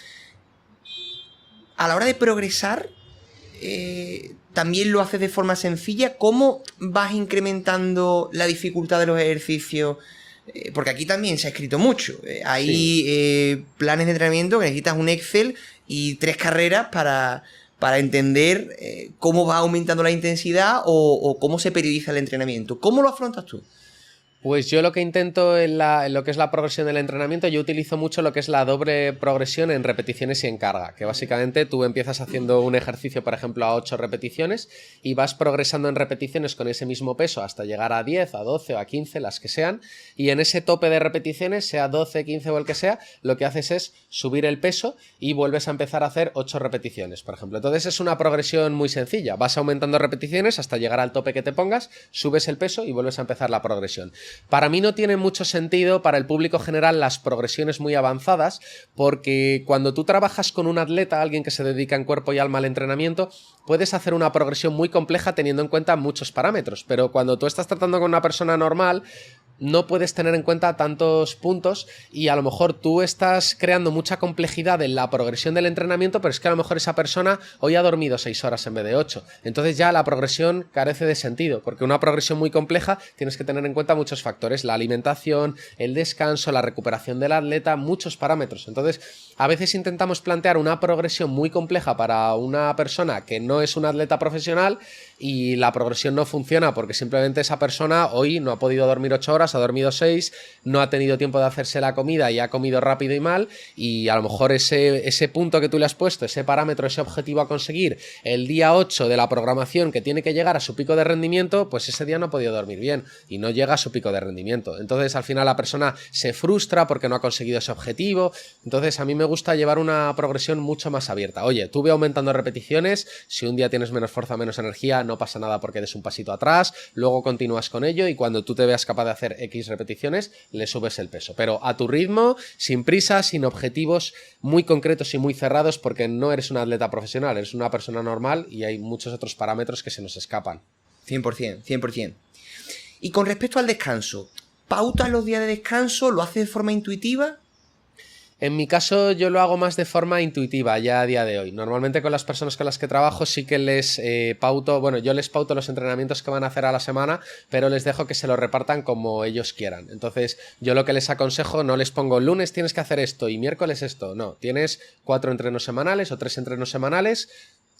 a la hora de progresar, también lo haces de forma sencilla. ¿Cómo vas incrementando la dificultad de los ejercicios? Porque aquí también se ha escrito mucho. Hay planes de entrenamiento que necesitas un Excel y 3 carreras para entender cómo va aumentando la intensidad o cómo se periodiza el entrenamiento. ¿Cómo lo afrontas tú? Pues yo lo que intento en lo que es la progresión del entrenamiento, yo utilizo mucho lo que es la doble progresión en repeticiones y en carga, que básicamente tú empiezas haciendo un ejercicio, por ejemplo, a 8 repeticiones y vas progresando en repeticiones con ese mismo peso hasta llegar a 10, a 12 o a 15, las que sean, y en ese tope de repeticiones, sea 12, 15 o el que sea, lo que haces es subir el peso y vuelves a empezar a hacer 8 repeticiones, por ejemplo. Entonces es una progresión muy sencilla, vas aumentando repeticiones hasta llegar al tope que te pongas, subes el peso y vuelves a empezar la progresión. Para mí no tiene mucho sentido para el público general las progresiones muy avanzadas, porque cuando tú trabajas con un atleta, alguien que se dedica en cuerpo y alma al entrenamiento, puedes hacer una progresión muy compleja teniendo en cuenta muchos parámetros, pero cuando tú estás tratando con una persona normal, no puedes tener en cuenta tantos puntos y a lo mejor tú estás creando mucha complejidad en la progresión del entrenamiento, pero es que a lo mejor esa persona hoy ha dormido 6 horas en vez de 8. Entonces ya la progresión carece de sentido, porque una progresión muy compleja tienes que tener en cuenta muchos factores, la alimentación, el descanso, la recuperación del atleta, muchos parámetros. Entonces a veces intentamos plantear una progresión muy compleja para una persona que no es un atleta profesional y la progresión no funciona porque simplemente esa persona hoy no ha podido dormir 8 horas horas, ha dormido 6, no ha tenido tiempo de hacerse la comida y ha comido rápido y mal, y a lo mejor ese punto que tú le has puesto, ese parámetro, ese objetivo a conseguir el día 8 de la programación que tiene que llegar a su pico de rendimiento, pues ese día no ha podido dormir bien y no llega a su pico de rendimiento. Entonces al final la persona se frustra porque no ha conseguido ese objetivo. Entonces a mí me gusta llevar una progresión mucho más abierta. Oye, tú ve aumentando repeticiones, si un día tienes menos fuerza, menos energía, no pasa nada porque des un pasito atrás, luego continúas con ello y cuando tú te veas capaz de hacer X repeticiones, le subes el peso. Pero a tu ritmo, sin prisa, sin objetivos muy concretos y muy cerrados, porque no eres un atleta profesional, eres una persona normal y hay muchos otros parámetros que se nos escapan. 100%, 100%. Y con respecto al descanso, ¿pautas los días de descanso? ¿Lo haces de forma intuitiva? En mi caso yo lo hago más de forma intuitiva ya a día de hoy. Normalmente con las personas con las que trabajo sí que les pauto, bueno, yo les pauto los entrenamientos que van a hacer a la semana, pero les dejo que se lo repartan como ellos quieran. Entonces yo lo que les aconsejo, no les pongo lunes tienes que hacer esto y miércoles esto, no, tienes 4 entrenos semanales o 3 entrenos semanales,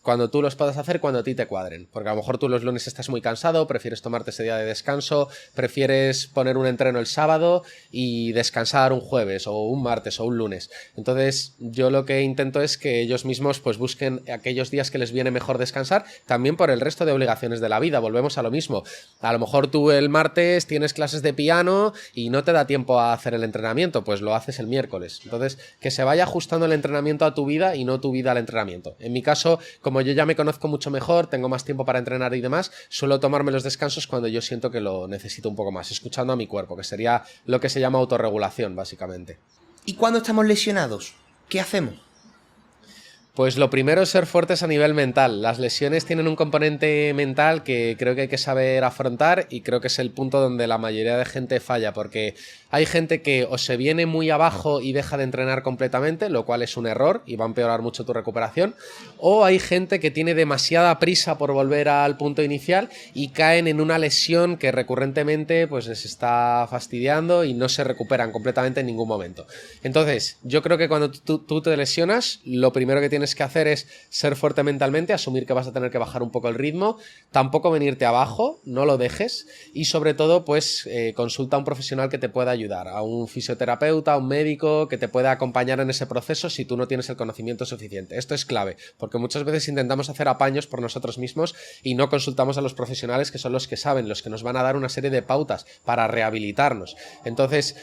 cuando tú los puedas hacer, cuando a ti te cuadren. Porque a lo mejor tú los lunes estás muy cansado, prefieres tomarte ese día de descanso, prefieres poner un entreno el sábado y descansar un jueves o un martes o un lunes. Entonces yo lo que intento es que ellos mismos pues busquen aquellos días que les viene mejor descansar, también por el resto de obligaciones de la vida. Volvemos a lo mismo. A lo mejor tú el martes tienes clases de piano y no te da tiempo a hacer el entrenamiento, pues lo haces el miércoles. Entonces que se vaya ajustando el entrenamiento a tu vida y no tu vida al entrenamiento. En mi caso, como yo ya me conozco mucho mejor, tengo más tiempo para entrenar y demás, suelo tomarme los descansos cuando yo siento que lo necesito un poco más, escuchando a mi cuerpo, que sería lo que se llama autorregulación, básicamente. ¿Y cuando estamos lesionados? ¿Qué hacemos? Pues lo primero es ser fuertes a nivel mental. Las lesiones tienen un componente mental que creo que hay que saber afrontar y creo que es el punto donde la mayoría de gente falla, porque hay gente que o se viene muy abajo y deja de entrenar completamente, lo cual es un error y va a empeorar mucho tu recuperación, o hay gente que tiene demasiada prisa por volver al punto inicial y caen en una lesión que recurrentemente pues les está fastidiando y no se recuperan completamente en ningún momento. Entonces, yo creo que cuando tú te lesionas, lo primero que tienes que hacer es ser fuerte mentalmente, asumir que vas a tener que bajar un poco el ritmo, tampoco venirte abajo, no lo dejes y sobre todo pues consulta a un profesional que te pueda ayudar, a un fisioterapeuta, a un médico que te pueda acompañar en ese proceso si tú no tienes el conocimiento suficiente. Esto es clave, porque muchas veces intentamos hacer apaños por nosotros mismos y no consultamos a los profesionales que son los que saben, los que nos van a dar una serie de pautas para rehabilitarnos. Entonces,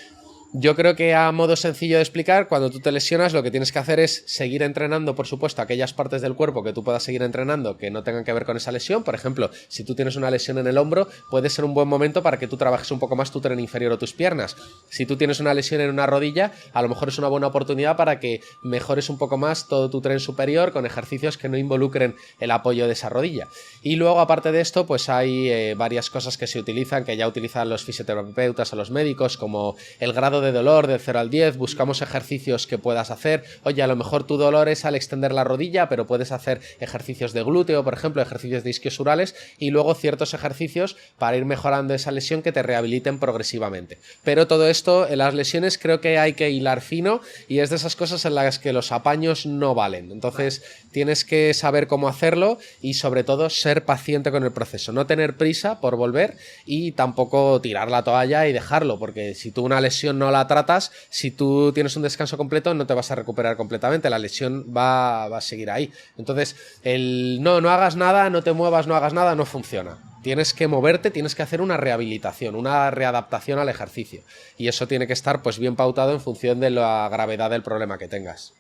yo creo que a modo sencillo de explicar, cuando tú te lesionas lo que tienes que hacer es seguir entrenando, por supuesto, aquellas partes del cuerpo que tú puedas seguir entrenando que no tengan que ver con esa lesión. Por ejemplo, si tú tienes una lesión en el hombro, puede ser un buen momento para que tú trabajes un poco más tu tren inferior o tus piernas. Si tú tienes una lesión en una rodilla, a lo mejor es una buena oportunidad para que mejores un poco más todo tu tren superior con ejercicios que no involucren el apoyo de esa rodilla. Y luego, aparte de esto, pues hay varias cosas que se utilizan, que ya utilizan los fisioterapeutas o los médicos, como el grado de dolor del 0 al 10, buscamos ejercicios que puedas hacer. Oye, a lo mejor tu dolor es al extender la rodilla, pero puedes hacer ejercicios de glúteo, por ejemplo, ejercicios de isquiosurales y luego ciertos ejercicios para ir mejorando esa lesión que te rehabiliten progresivamente. Pero todo esto, en las lesiones creo que hay que hilar fino y es de esas cosas en las que los apaños no valen. Entonces tienes que saber cómo hacerlo y sobre todo ser paciente con el proceso, no tener prisa por volver y tampoco tirar la toalla y dejarlo, porque si tú una lesión no la tratas, si tú tienes un descanso completo no te vas a recuperar completamente, la lesión va a seguir ahí. Entonces el no hagas nada, no te muevas, no hagas nada, no funciona. Tienes que moverte, tienes que hacer una rehabilitación, una readaptación al ejercicio y eso tiene que estar pues bien pautado en función de la gravedad del problema que tengas.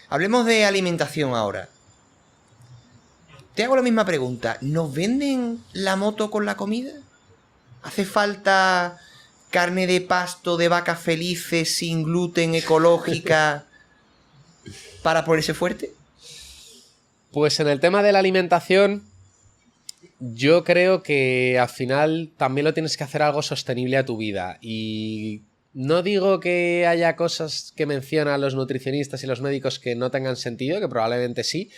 Hablemos de alimentación ahora. Te hago la misma pregunta. ¿Nos venden la moto con la comida? ¿Hace falta carne de pasto de vacas felices, sin gluten, ecológica, para ponerse fuerte? Pues en el tema de la alimentación, yo creo que al final también lo tienes que hacer algo sostenible a tu vida. Y no digo que haya cosas que mencionan los nutricionistas y los médicos que no tengan sentido, que probablemente sí,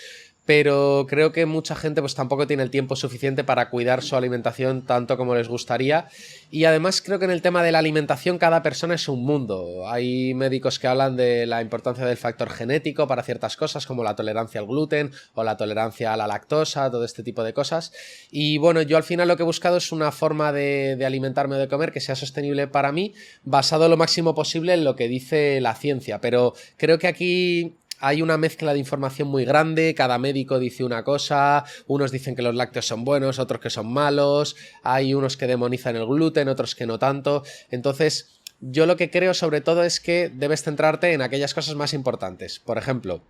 pero creo que mucha gente pues tampoco tiene el tiempo suficiente para cuidar su alimentación tanto como les gustaría. Y además creo que en el tema de la alimentación cada persona es un mundo. Hay médicos que hablan de la importancia del factor genético para ciertas cosas, como la tolerancia al gluten o la tolerancia a la lactosa, todo este tipo de cosas. Y bueno, yo al final lo que he buscado es una forma de alimentarme o de comer que sea sostenible para mí, basado lo máximo posible en lo que dice la ciencia. Pero creo que aquí hay una mezcla de información muy grande, cada médico dice una cosa, unos dicen que los lácteos son buenos, otros que son malos, hay unos que demonizan el gluten, otros que no tanto. Entonces, yo lo que creo sobre todo es que debes centrarte en aquellas cosas más importantes. Por ejemplo,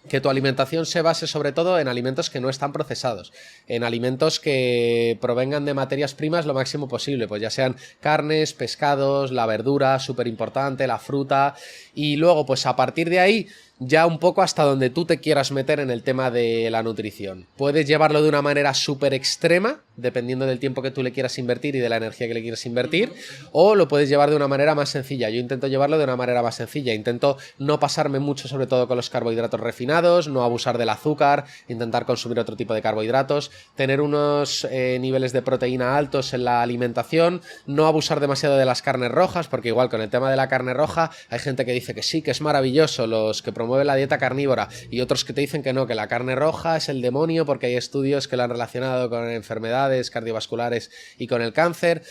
que tu alimentación se base sobre todo en alimentos que no están procesados, en alimentos que provengan de materias primas lo máximo posible, pues ya sean carnes, pescados, la verdura, súper importante, la fruta, y luego pues a partir de ahí ya un poco hasta donde tú te quieras meter en el tema de la nutrición. Puedes llevarlo de una manera súper extrema, dependiendo del tiempo que tú le quieras invertir y de la energía que le quieras invertir, o lo puedes llevar de una manera más sencilla. Yo intento llevarlo de una manera más sencilla, intento no pasarme mucho sobre todo con los carbohidratos refinados, no abusar del azúcar, intentar consumir otro tipo de carbohidratos, tener unos niveles de proteína altos en la alimentación, no abusar demasiado de las carnes rojas, porque igual con el tema de la carne roja hay gente que dice que sí, que es maravilloso, los que promueve la dieta carnívora, y otros que te dicen que no, que la carne roja es el demonio porque hay estudios que lo han relacionado con enfermedades cardiovasculares y con el cáncer.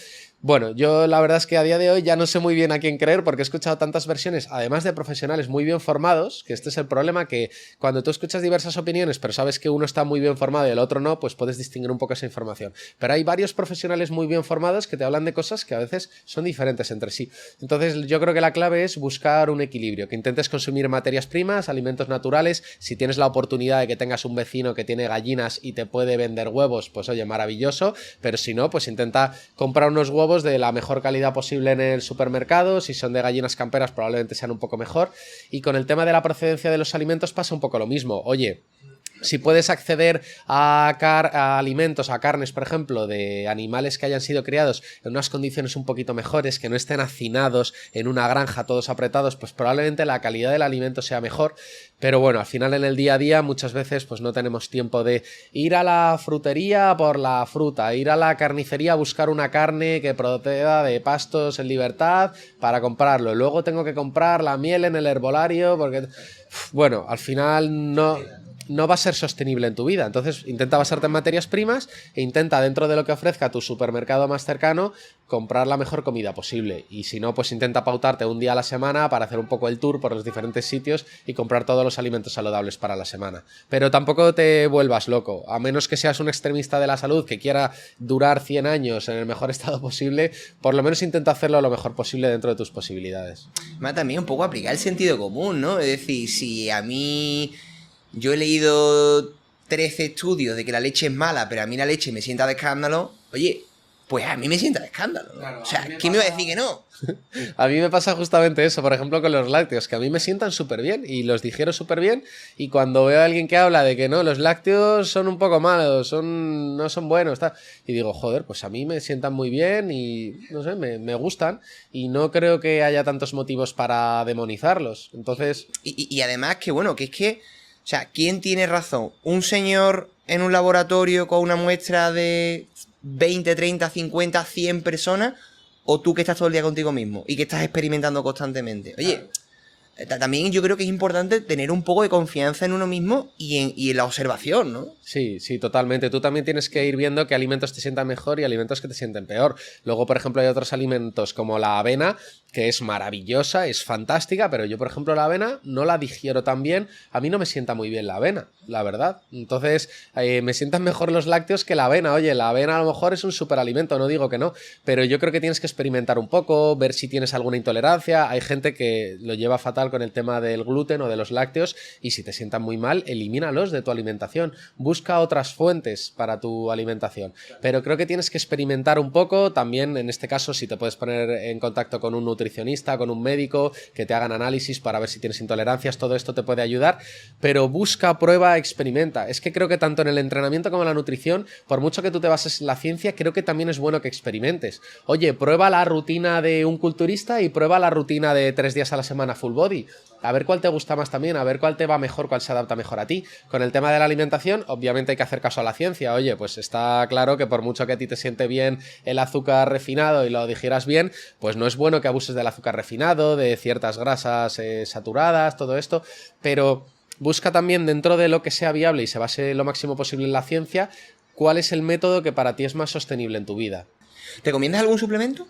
Bueno, yo la verdad es que a día de hoy ya no sé muy bien a quién creer porque he escuchado tantas versiones, además de profesionales muy bien formados, que este es el problema, que cuando tú escuchas diversas opiniones pero sabes que uno está muy bien formado y el otro no, pues puedes distinguir un poco esa información. Pero hay varios profesionales muy bien formados que te hablan de cosas que a veces son diferentes entre sí. Entonces yo creo que la clave es buscar un equilibrio, que intentes consumir materias primas, alimentos naturales. Si tienes la oportunidad de que tengas un vecino que tiene gallinas y te puede vender huevos, pues oye, maravilloso, pero si no, pues intenta comprar unos huevos de la mejor calidad posible en el supermercado. Si son de gallinas camperas probablemente sean un poco mejor, y con el tema de la procedencia de los alimentos pasa un poco lo mismo. Oye, si puedes acceder a alimentos, a carnes, por ejemplo, de animales que hayan sido criados en unas condiciones un poquito mejores, que no estén hacinados en una granja todos apretados, pues probablemente la calidad del alimento sea mejor. Pero bueno, al final en el día a día muchas veces pues no tenemos tiempo de ir a la frutería por la fruta, ir a la carnicería a buscar una carne que proceda de pastos en libertad para comprarlo. Luego tengo que comprar la miel en el herbolario porque... Bueno, al final no va a ser sostenible en tu vida. Entonces intenta basarte en materias primas e intenta, dentro de lo que ofrezca tu supermercado más cercano, comprar la mejor comida posible. Y si no, pues intenta pautarte un día a la semana para hacer un poco el tour por los diferentes sitios y comprar todos los alimentos saludables para la semana. Pero tampoco te vuelvas loco, a menos que seas un extremista de la salud que quiera durar 100 años en el mejor estado posible. Por lo menos intenta hacerlo lo mejor posible dentro de tus posibilidades. También un poco aplicar el sentido común, ¿no? Es decir, si a mí... Yo he leído 13 estudios de que la leche es mala, pero a mí la leche me sienta de escándalo. Oye, pues a mí me sienta de escándalo. Claro, o sea, ¿quién me va a decir que no? A mí me pasa justamente eso, por ejemplo, con los lácteos, que a mí me sientan súper bien y los digiero súper bien. Y cuando veo a alguien que habla de que no, los lácteos son un poco malos, no son buenos, tal, y digo, joder, pues a mí me sientan muy bien y, no sé, me gustan. Y no creo que haya tantos motivos para demonizarlos. Entonces... Y además que, bueno, que es que... O sea, ¿quién tiene razón? ¿Un señor en un laboratorio con una muestra de 20, 30, 50, 100 personas? ¿O tú que estás todo el día contigo mismo y que estás experimentando constantemente? Oye, también yo creo que es importante tener un poco de confianza en uno mismo y en la observación, ¿no? Sí, sí, totalmente. Tú también tienes que ir viendo qué alimentos te sientan mejor y alimentos que te sienten peor. Luego, por ejemplo, hay otros alimentos como la avena, que es maravillosa, es fantástica, pero yo, por ejemplo, la avena no la digiero tan bien. A mí no me sienta muy bien la avena, la verdad. Entonces, me sientan mejor los lácteos que la avena. Oye, la avena a lo mejor es un superalimento, no digo que no, pero yo creo que tienes que experimentar un poco, ver si tienes alguna intolerancia. Hay gente que lo lleva fatal con el tema del gluten o de los lácteos, y si te sientan muy mal, elimínalos de tu alimentación. Busca otras fuentes para tu alimentación. Pero creo que tienes que experimentar un poco. También, en este caso, si te puedes poner en contacto con un nutricionista, con un médico, que te hagan análisis para ver si tienes intolerancias, todo esto te puede ayudar. Pero busca, prueba, experimenta. Es que creo que tanto en el entrenamiento como en la nutrición, por mucho que tú te bases en la ciencia, creo que también es bueno que experimentes. Oye, prueba la rutina de un culturista y prueba la rutina de 3 días a la semana full body. a ver cuál te gusta más también, a ver cuál te va mejor, cuál se adapta mejor a ti. Con el tema de la alimentación, obviamente hay que hacer caso a la ciencia. Oye, pues está claro que por mucho que a ti te siente bien el azúcar refinado y lo digieras bien, pues no es bueno que abuses del azúcar refinado, de ciertas grasas saturadas, todo esto, pero busca también dentro de lo que sea viable y se base lo máximo posible en la ciencia, cuál es el método que para ti es más sostenible en tu vida. ¿Te recomiendas algún suplemento?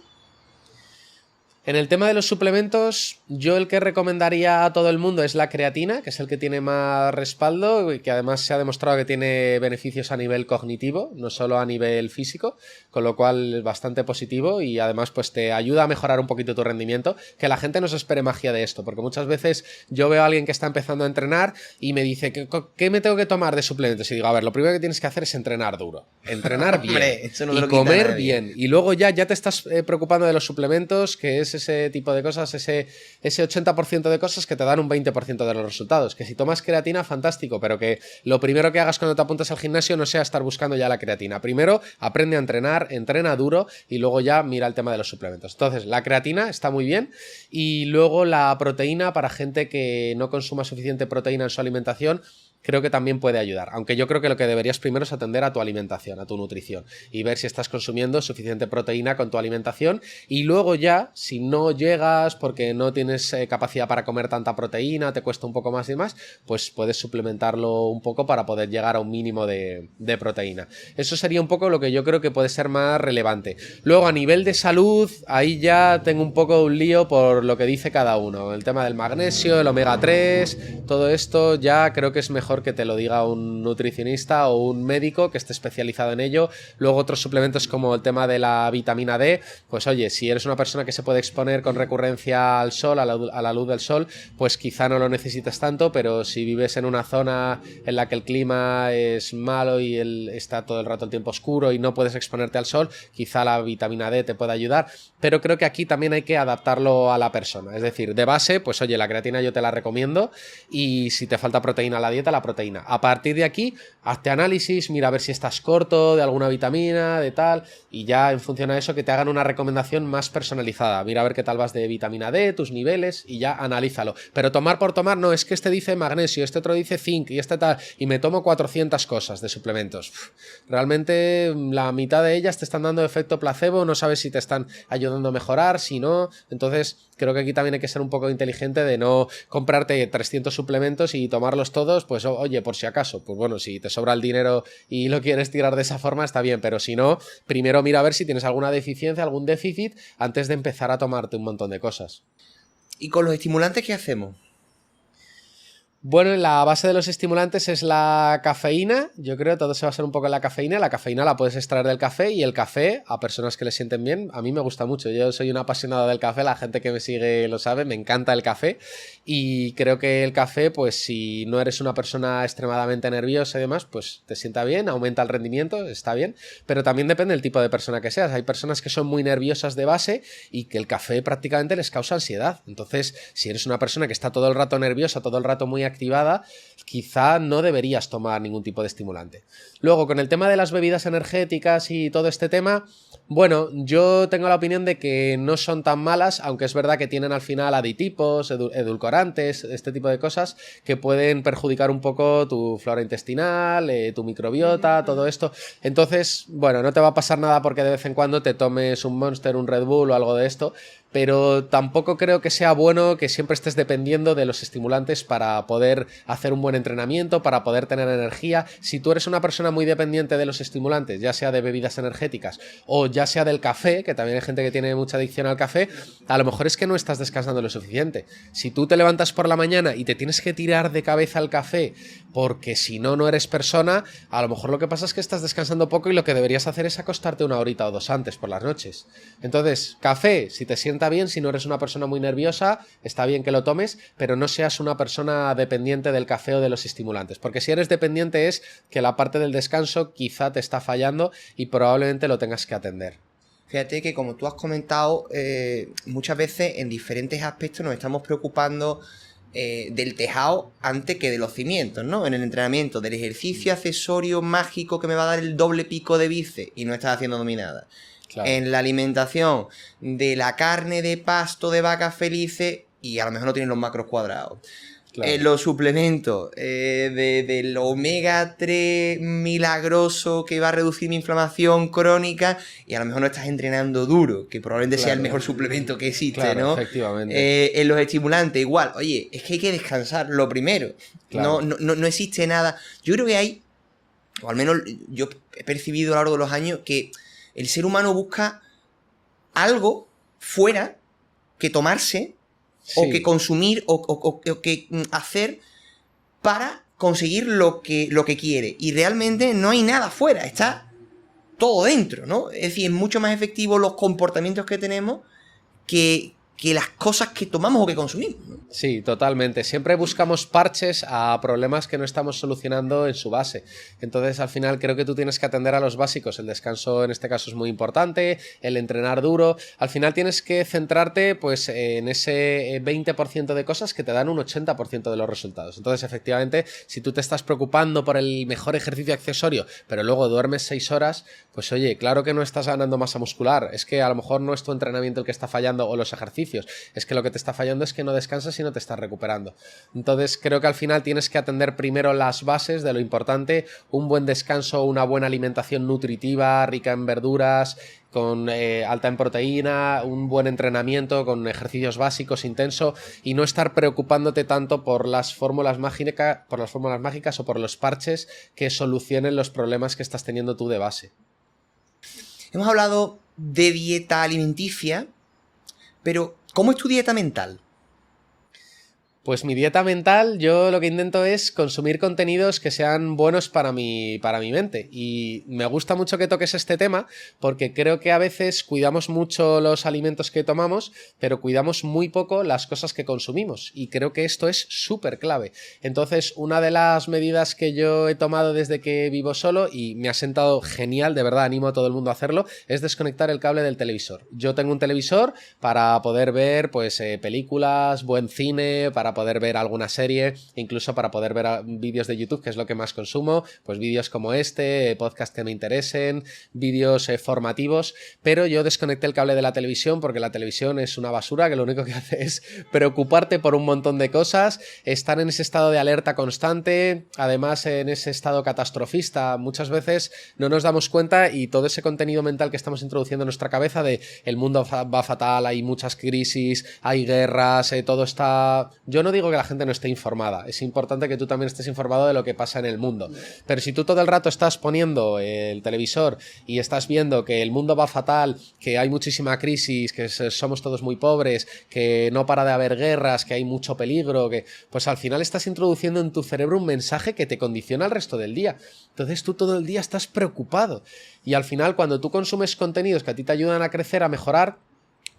En el tema de los suplementos, yo el que recomendaría a todo el mundo es la creatina, que es el que tiene más respaldo y que además se ha demostrado que tiene beneficios a nivel cognitivo, no solo a nivel físico, con lo cual es bastante positivo y además pues te ayuda a mejorar un poquito tu rendimiento, que la gente no se espere magia de esto, porque muchas veces yo veo a alguien que está empezando a entrenar y me dice, ¿qué me tengo que tomar de suplementos? Y digo, a ver, lo primero que tienes que hacer es entrenar duro, entrenar bien. Hombre, eso no y lo quita comer nadie. bien, y luego ya te estás preocupando de los suplementos, que es ese tipo de cosas, ese 80% de cosas que te dan un 20% de los resultados. Que si tomas creatina, fantástico, pero que lo primero que hagas cuando te apuntas al gimnasio no sea estar buscando ya la creatina. Primero aprende a entrenar, entrena duro y luego ya mira el tema de los suplementos. Entonces, la creatina está muy bien y luego la proteína para gente que no consuma suficiente proteína en su alimentación, creo que también puede ayudar, aunque yo creo que lo que deberías primero es atender a tu alimentación, a tu nutrición y ver si estás consumiendo suficiente proteína con tu alimentación y luego ya, si no llegas porque no tienes capacidad para comer tanta proteína, te cuesta un poco más y demás, pues puedes suplementarlo un poco para poder llegar a un mínimo de proteína. Eso sería un poco lo que yo creo que puede ser más relevante. Luego a nivel de salud, ahí ya tengo un poco un lío por lo que dice cada uno, el tema del magnesio, el omega 3, todo esto ya creo que es mejor que te lo diga un nutricionista o un médico que esté especializado en ello. Luego otros suplementos como el tema de la vitamina D, pues oye, si eres una persona que se puede exponer con recurrencia al sol, a la luz del sol, pues quizá no lo necesites tanto, pero si vives en una zona en la que el clima es malo y está todo el rato el tiempo oscuro y no puedes exponerte al sol, quizá la vitamina D te pueda ayudar, pero creo que aquí también hay que adaptarlo a la persona, es decir, de base, pues oye, la creatina yo te la recomiendo y si te falta proteína a la dieta, la proteína. A partir de aquí, hazte análisis, mira a ver si estás corto de alguna vitamina, de tal, y ya en función a eso que te hagan una recomendación más personalizada. Mira a ver qué tal vas de vitamina D, tus niveles, y ya analízalo. Pero tomar por tomar, no, es que este dice magnesio, este otro dice zinc, y este tal, y me tomo 400 cosas de suplementos. Realmente la mitad de ellas te están dando efecto placebo, no sabes si te están ayudando a mejorar, si no, entonces creo que aquí también hay que ser un poco inteligente de no comprarte 300 suplementos y tomarlos todos, pues oye, por si acaso, pues bueno, si te sobra el dinero y lo quieres tirar de esa forma está bien, pero si no, primero mira a ver si tienes alguna deficiencia, algún déficit, antes de empezar a tomarte un montón de cosas. ¿Y con los estimulantes qué hacemos? Bueno, la base de los estimulantes es la cafeína, yo creo, todo se va a ser un poco en la cafeína la puedes extraer del café y el café, a personas que le sienten bien, a mí me gusta mucho, yo soy un apasionado del café, la gente que me sigue lo sabe, me encanta el café y creo que el café, pues si no eres una persona extremadamente nerviosa y demás, pues te sienta bien, aumenta el rendimiento, está bien, pero también depende del tipo de persona que seas, hay personas que son muy nerviosas de base y que el café prácticamente les causa ansiedad, entonces si eres una persona que está todo el rato nerviosa, todo el rato muy activada, quizá no deberías tomar ningún tipo de estimulante. Luego, con el tema de las bebidas energéticas y todo este tema, bueno, yo tengo la opinión de que no son tan malas, aunque es verdad que tienen al final aditivos, edulcorantes, este tipo de cosas que pueden perjudicar un poco tu flora intestinal, tu microbiota, todo esto. Entonces, bueno, no te va a pasar nada porque de vez en cuando te tomes un Monster, un Red Bull o algo de esto, pero tampoco creo que sea bueno que siempre estés dependiendo de los estimulantes para poder hacer un buen entrenamiento, para poder tener energía. Si tú eres una persona muy dependiente de los estimulantes, ya sea de bebidas energéticas o ya sea del café, que también hay gente que tiene mucha adicción al café, a lo mejor es que no estás descansando lo suficiente. Si tú te levantas por la mañana y te tienes que tirar de cabeza al café porque si no, no eres persona, a lo mejor lo que pasa es que estás descansando poco y lo que deberías hacer es acostarte una horita o dos antes por las noches. Entonces, café, si te sienta bien, si no eres una persona muy nerviosa, está bien que lo tomes, pero no seas una persona dependiente del café o de los estimulantes, porque si eres dependiente es que la parte del descanso quizá te está fallando y probablemente lo tengas que atender. Fíjate que como tú has comentado, muchas veces en diferentes aspectos nos estamos preocupando del tejado antes que de los cimientos, ¿no? En el entrenamiento, del ejercicio accesorio mágico que me va a dar el doble pico de bíceps y no estás haciendo dominada. Claro. En la alimentación, de la carne de pasto de vacas felices y a lo mejor no tienen los macros cuadrados. Claro. Los suplementos del omega 3 milagroso que va a reducir mi inflamación crónica y a lo mejor no estás entrenando duro, que probablemente sea el mejor suplemento que existe, claro, ¿no? Efectivamente. En los estimulantes igual, oye, es que hay que descansar lo primero. Claro. No existe nada. Yo creo que hay, o al menos yo he percibido a lo largo de los años, que el ser humano busca algo fuera que tomarse, Sí. o que consumir, o que hacer para conseguir lo que quiere. Y realmente no hay nada fuera, está todo dentro, ¿no? Es decir, es mucho más efectivo los comportamientos que tenemos que las cosas que tomamos o que consumimos, ¿no? Sí, totalmente. Siempre buscamos parches a problemas que no estamos solucionando en su base. Entonces, al final, creo que tú tienes que atender a los básicos. El descanso, en este caso, es muy importante. El entrenar duro. Al final, tienes que centrarte, pues, en ese 20% de cosas que te dan un 80% de los resultados. Entonces, efectivamente, si tú te estás preocupando por el mejor ejercicio accesorio, pero luego duermes 6 horas, pues, oye, claro que no estás ganando masa muscular. Es que a lo mejor no es tu entrenamiento el que está fallando o los ejercicios. Es que lo que te está fallando es que no descansas y no te estás recuperando. Entonces creo que al final tienes que atender primero las bases de lo importante, un buen descanso, una buena alimentación nutritiva, rica en verduras, con alta en proteína, un buen entrenamiento con ejercicios básicos, intenso, y no estar preocupándote tanto por las fórmulas mágicas o por los parches que solucionen los problemas que estás teniendo tú de base. Hemos hablado de dieta alimenticia, pero ¿cómo es tu dieta mental? Pues mi dieta mental, yo lo que intento es consumir contenidos que sean buenos para mi mente. Y me gusta mucho que toques este tema porque creo que a veces cuidamos mucho los alimentos que tomamos, pero cuidamos muy poco las cosas que consumimos. Y creo que esto es súper clave. Entonces, una de las medidas que yo he tomado desde que vivo solo y me ha sentado genial, de verdad animo a todo el mundo a hacerlo, es desconectar el cable del televisor. Yo tengo un televisor para poder ver pues películas, buen cine, para poder ver alguna serie, incluso para poder ver vídeos de YouTube, que es lo que más consumo, pues vídeos como este, podcasts que me interesen, vídeos formativos, pero yo desconecté el cable de la televisión porque la televisión es una basura que lo único que hace es preocuparte por un montón de cosas, estar en ese estado de alerta constante, además en ese estado catastrofista, muchas veces no nos damos cuenta y todo ese contenido mental que estamos introduciendo en nuestra cabeza de el mundo va fatal, hay muchas crisis, hay guerras, todo está... Yo no digo que la gente no esté informada, es importante que tú también estés informado de lo que pasa en el mundo, pero si tú todo el rato estás poniendo el televisor y estás viendo que el mundo va fatal, que hay muchísima crisis, que somos todos muy pobres, que no para de haber guerras, que hay mucho peligro, que pues al final estás introduciendo en tu cerebro un mensaje que te condiciona el resto del día. Entonces tú todo el día estás preocupado y al final cuando tú consumes contenidos que a ti te ayudan a crecer, a mejorar,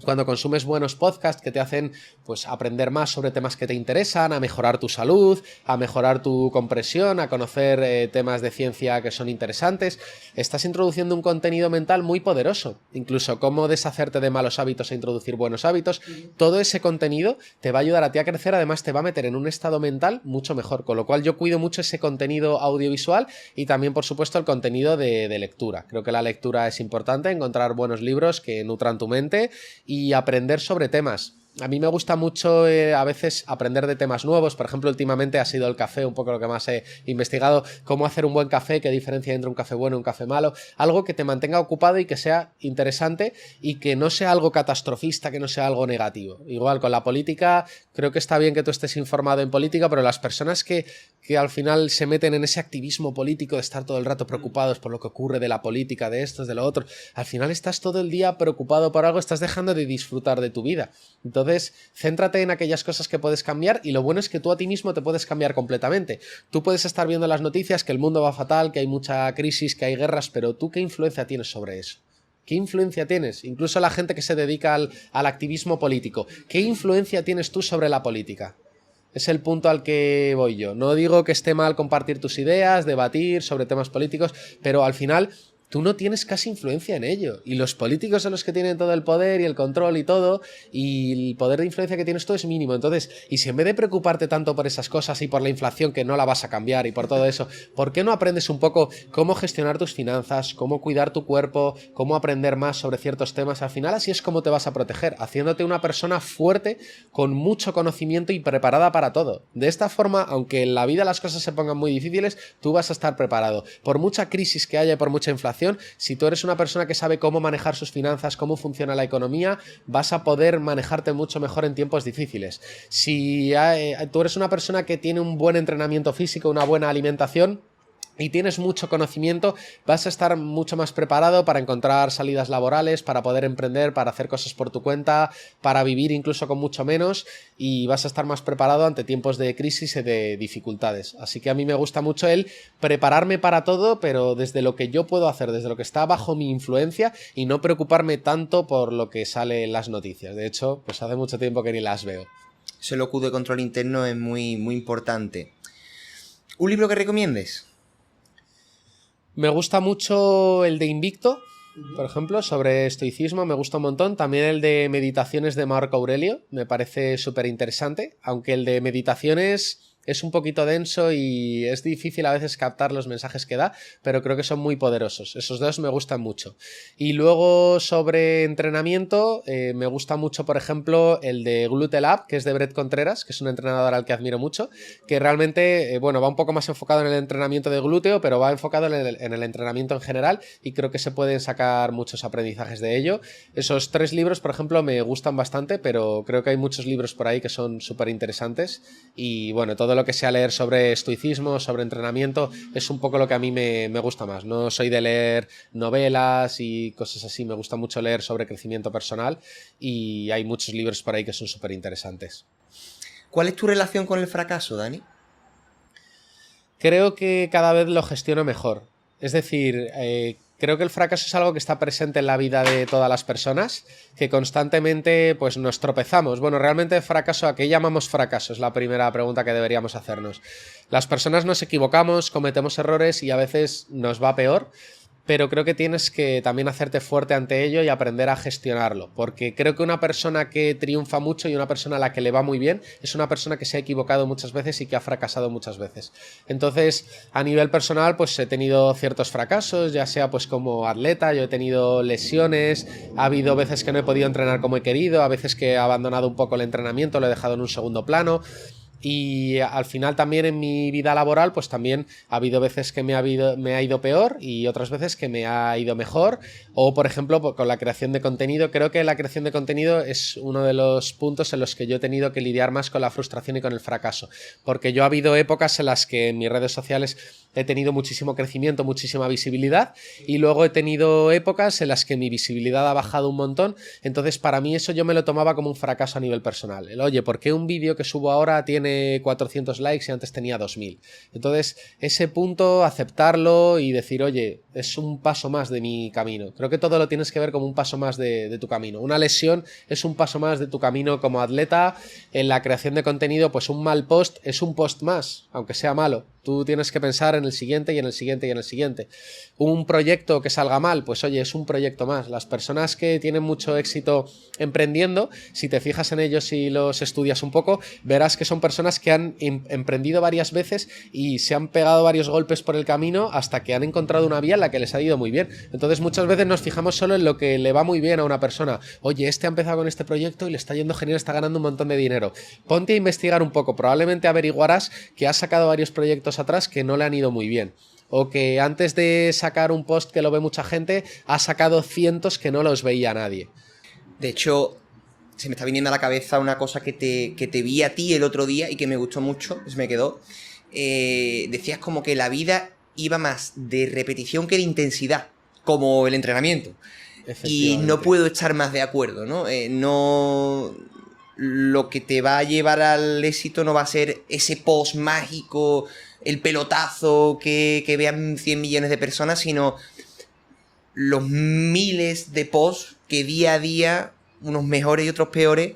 cuando consumes buenos podcasts que te hacen pues aprender más sobre temas que te interesan, a mejorar tu salud, a mejorar tu compresión, a conocer temas de ciencia que son interesantes, estás introduciendo un contenido mental muy poderoso, incluso cómo deshacerte de malos hábitos e introducir buenos hábitos. Todo ese contenido te va a ayudar a ti a crecer, además te va a meter en un estado mental mucho mejor, con lo cual yo cuido mucho ese contenido audiovisual y también por supuesto el contenido de lectura. Creo que la lectura es importante, encontrar buenos libros que nutran tu mente y aprender sobre temas. A mí me gusta mucho a veces aprender de temas nuevos, por ejemplo últimamente ha sido el café un poco lo que más he investigado, cómo hacer un buen café, qué diferencia entre un café bueno y un café malo, algo que te mantenga ocupado y que sea interesante y que no sea algo catastrofista, que no sea algo negativo. Igual con la política, creo que está bien que tú estés informado en política, pero las personas que al final se meten en ese activismo político de estar todo el rato preocupados por lo que ocurre de la política, de esto, de lo otro, al final estás todo el día preocupado por algo, estás dejando de disfrutar de tu vida. Entonces, céntrate en aquellas cosas que puedes cambiar y lo bueno es que tú a ti mismo te puedes cambiar completamente. Tú puedes estar viendo las noticias que el mundo va fatal, que hay mucha crisis, que hay guerras, pero ¿tú qué influencia tienes sobre eso? ¿Qué influencia tienes? Incluso la gente que se dedica al activismo político. ¿Qué influencia tienes tú sobre la política? Es el punto al que voy yo. No digo que esté mal compartir tus ideas, debatir sobre temas políticos, pero al final tú no tienes casi influencia en ello. Y los políticos son los que tienen todo el poder y el control y todo, y el poder de influencia que tienes tú es mínimo. Entonces, y si en vez de preocuparte tanto por esas cosas y por la inflación que no la vas a cambiar y por todo eso, ¿por qué no aprendes un poco cómo gestionar tus finanzas, cómo cuidar tu cuerpo, cómo aprender más sobre ciertos temas? Al final así es como te vas a proteger, haciéndote una persona fuerte, con mucho conocimiento y preparada para todo. De esta forma, aunque en la vida las cosas se pongan muy difíciles, tú vas a estar preparado. Por mucha crisis que haya, por mucha inflación, si tú eres una persona que sabe cómo manejar sus finanzas, cómo funciona la economía, vas a poder manejarte mucho mejor en tiempos difíciles. Si tú eres una persona que tiene un buen entrenamiento físico, una buena alimentación y tienes mucho conocimiento, vas a estar mucho más preparado para encontrar salidas laborales, para poder emprender, para hacer cosas por tu cuenta, para vivir incluso con mucho menos, y vas a estar más preparado ante tiempos de crisis y de dificultades. Así que a mí me gusta mucho el prepararme para todo, pero desde lo que yo puedo hacer, desde lo que está bajo mi influencia, y no preocuparme tanto por lo que sale en las noticias. De hecho, pues hace mucho tiempo que ni las veo. Ese locus de control interno es muy, muy importante. ¿Un libro que recomiendes? Me gusta mucho el de Invicto, por ejemplo, sobre estoicismo, me gusta un montón. También el de Meditaciones de Marco Aurelio, me parece súper interesante, aunque el de Meditaciones es un poquito denso y es difícil a veces captar los mensajes que da, pero creo que son muy poderosos. Esos dos me gustan mucho. Y luego sobre entrenamiento, me gusta mucho, por ejemplo, el de Glute Lab, que es de Brett Contreras, que es un entrenador al que admiro mucho, que realmente, bueno, va un poco más enfocado en el entrenamiento de glúteo, pero va enfocado en el entrenamiento en general, y creo que se pueden sacar muchos aprendizajes de ello. Esos 3 libros, por ejemplo, me gustan bastante, pero creo que hay muchos libros por ahí que son súper interesantes, y bueno, todo lo que sea leer sobre estoicismo, sobre entrenamiento, es un poco lo que a mí me gusta más. No soy de leer novelas y cosas así, me gusta mucho leer sobre crecimiento personal, y hay muchos libros por ahí que son súper interesantes. ¿Cuál es tu relación con el fracaso, Dani? Creo que cada vez lo gestiono mejor. Es decir, creo que el fracaso es algo que está presente en la vida de todas las personas, que constantemente pues nos tropezamos. Bueno, realmente fracaso, ¿a qué llamamos fracaso? Es la primera pregunta que deberíamos hacernos. Las personas nos equivocamos, cometemos errores y a veces nos va peor, pero creo que tienes que también hacerte fuerte ante ello y aprender a gestionarlo, porque creo que una persona que triunfa mucho y una persona a la que le va muy bien es una persona que se ha equivocado muchas veces y que ha fracasado muchas veces. Entonces, a nivel personal, pues he tenido ciertos fracasos, ya sea pues como atleta, yo he tenido lesiones, ha habido veces que no he podido entrenar como he querido, a veces que he abandonado un poco el entrenamiento, lo he dejado en un segundo plano. Y al final también en mi vida laboral pues también ha habido veces que me ha ido peor y otras veces que me ha ido mejor, o por ejemplo con la creación de contenido. Creo que la creación de contenido es uno de los puntos en los que yo he tenido que lidiar más con la frustración y con el fracaso, porque yo ha habido épocas en las que en mis redes sociales he tenido muchísimo crecimiento, muchísima visibilidad, y luego he tenido épocas en las que mi visibilidad ha bajado un montón. Entonces para mí eso yo me lo tomaba como un fracaso a nivel personal. Oye, ¿por qué un vídeo que subo ahora tiene 400 likes y antes tenía 2000? Entonces ese punto, aceptarlo y decir, oye, es un paso más de mi camino. Creo que todo lo tienes que ver como un paso más de tu camino. Una lesión es un paso más de tu camino como atleta. En la creación de contenido, pues un mal post es un post más, aunque sea malo. Tú tienes que pensar en el siguiente y en el siguiente y en el siguiente. Un proyecto que salga mal, pues oye, es un proyecto más. Las personas que tienen mucho éxito emprendiendo, si te fijas en ellos y los estudias un poco, verás que son personas que han emprendido varias veces y se han pegado varios golpes por el camino hasta que han encontrado una vía en la que les ha ido muy bien. Entonces muchas veces nos fijamos solo en lo que le va muy bien a una persona. Oye, este ha empezado con este proyecto y le está yendo genial, está ganando un montón de dinero. Ponte a investigar un poco, probablemente averiguarás que ha sacado varios proyectos atrás que no le han ido muy bien, o que antes de sacar un post que lo ve mucha gente ha sacado cientos que no los veía nadie. De hecho, se me está viniendo a la cabeza una cosa que te vi a ti el otro día y que me gustó mucho, se me quedó. Decías como que la vida iba más de repetición que de intensidad, como el entrenamiento. Y no puedo estar más de acuerdo, ¿no? Lo que te va a llevar al éxito no va a ser ese post mágico, el pelotazo que vean 100 millones de personas, sino los miles de posts que día a día, unos mejores y otros peores,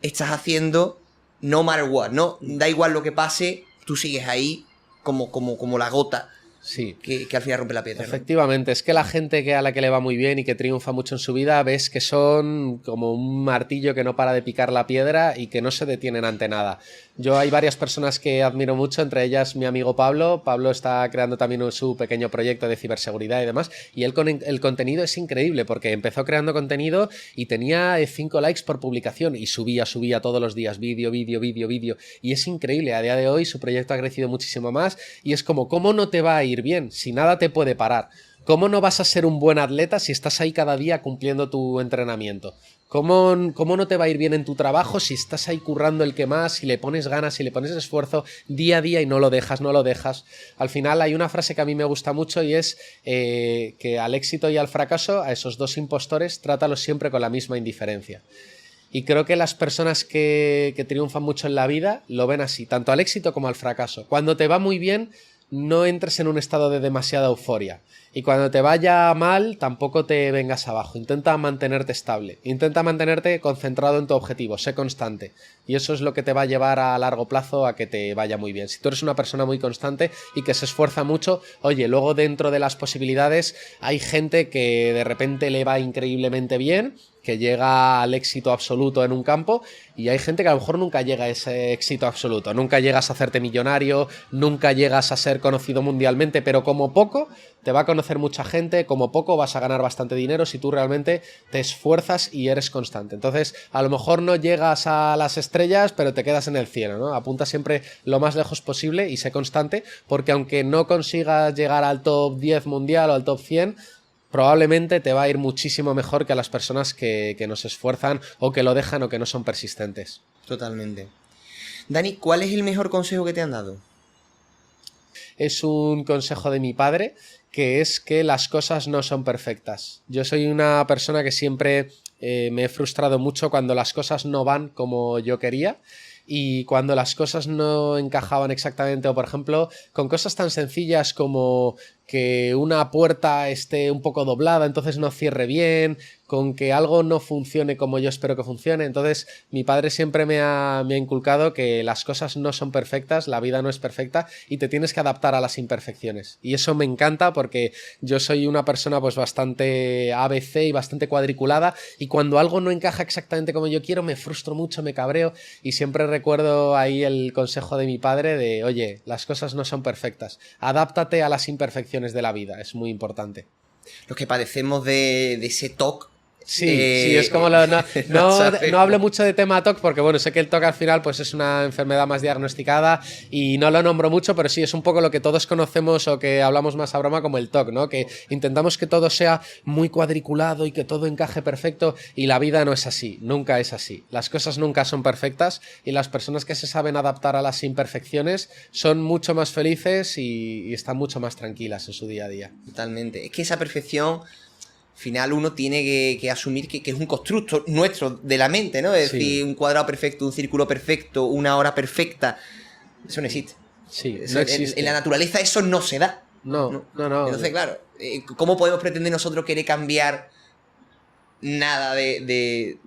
estás haciendo no matter what, ¿no? Da igual lo que pase, tú sigues ahí como la gota Sí. Que al final rompe la piedra, ¿no? Efectivamente, es que la gente a la que le va muy bien y que triunfa mucho en su vida, ves que son como un martillo que no para de picar la piedra y que no se detienen ante nada. Yo hay varias personas que admiro mucho, entre ellas mi amigo Pablo. Pablo está creando también su pequeño proyecto de ciberseguridad y demás, y él con el contenido es increíble porque empezó creando contenido y tenía 5 likes por publicación y subía todos los días vídeo, y es increíble. A día de hoy su proyecto ha crecido muchísimo más y es como, ¿cómo no te va a ir bien si nada te puede parar? ¿Cómo no vas a ser un buen atleta si estás ahí cada día cumpliendo tu entrenamiento? ¿Cómo no te va a ir bien en tu trabajo si estás ahí currando el que más, si le pones ganas, si le pones esfuerzo día a día y no lo dejas? Al final hay una frase que a mí me gusta mucho y es que al éxito y al fracaso, a esos dos impostores, trátalos siempre con la misma indiferencia. Y creo que las personas que triunfan mucho en la vida lo ven así, tanto al éxito como al fracaso. Cuando te va muy bien, no entres en un estado de demasiada euforia. Y cuando te vaya mal, tampoco te vengas abajo. Intenta mantenerte estable. Intenta mantenerte concentrado en tu objetivo. Sé constante. Y eso es lo que te va a llevar a largo plazo a que te vaya muy bien. Si tú eres una persona muy constante y que se esfuerza mucho, oye, luego dentro de las posibilidades hay gente que de repente le va increíblemente bien, que llega al éxito absoluto en un campo, y hay gente que a lo mejor nunca llega a ese éxito absoluto, nunca llegas a hacerte millonario, nunca llegas a ser conocido mundialmente, pero como poco te va a conocer mucha gente, como poco vas a ganar bastante dinero si tú realmente te esfuerzas y eres constante. Entonces, a lo mejor no llegas a las estrellas, pero te quedas en el cielo, ¿no? Apunta siempre lo más lejos posible y sé constante, porque aunque no consigas llegar al top 10 mundial o al top 100, probablemente te va a ir muchísimo mejor que a las personas que no se esfuerzan o que lo dejan o que no son persistentes. Totalmente. Dani, ¿cuál es el mejor consejo que te han dado? Es un consejo de mi padre, que es que las cosas no son perfectas. Yo soy una persona que siempre me he frustrado mucho cuando las cosas no van como yo quería. Y cuando las cosas no encajaban exactamente, o por ejemplo, con cosas tan sencillas como que una puerta esté un poco doblada, entonces no cierre bien, con que algo no funcione como yo espero que funcione. Entonces mi padre siempre me ha inculcado que las cosas no son perfectas, la vida no es perfecta y te tienes que adaptar a las imperfecciones. Y eso me encanta porque yo soy una persona pues bastante ABC y bastante cuadriculada, y cuando algo no encaja exactamente como yo quiero me frustro mucho, me cabreo, y siempre recuerdo ahí el consejo de mi padre de, oye, las cosas no son perfectas, adáptate a las imperfecciones de la vida, es muy importante. Los que padecemos de ese TOC. Sí, es como no hablo mucho de tema TOC porque bueno, sé que el TOC al final pues es una enfermedad más diagnosticada y no lo nombro mucho, pero sí es un poco lo que todos conocemos o que hablamos más a broma como el TOC, ¿no? Que intentamos que todo sea muy cuadriculado y que todo encaje perfecto, y la vida no es así, nunca es así. Las cosas nunca son perfectas y las personas que se saben adaptar a las imperfecciones son mucho más felices y están mucho más tranquilas en su día a día. Totalmente. Es que esa perfección, al final uno tiene que asumir que es un constructo nuestro de la mente, ¿no? Es decir, un cuadrado perfecto, un círculo perfecto, una hora perfecta. Eso no existe. Sí, Eso, no existe. En la naturaleza eso no se da. No. Entonces, claro, ¿cómo podemos pretender nosotros querer cambiar nada del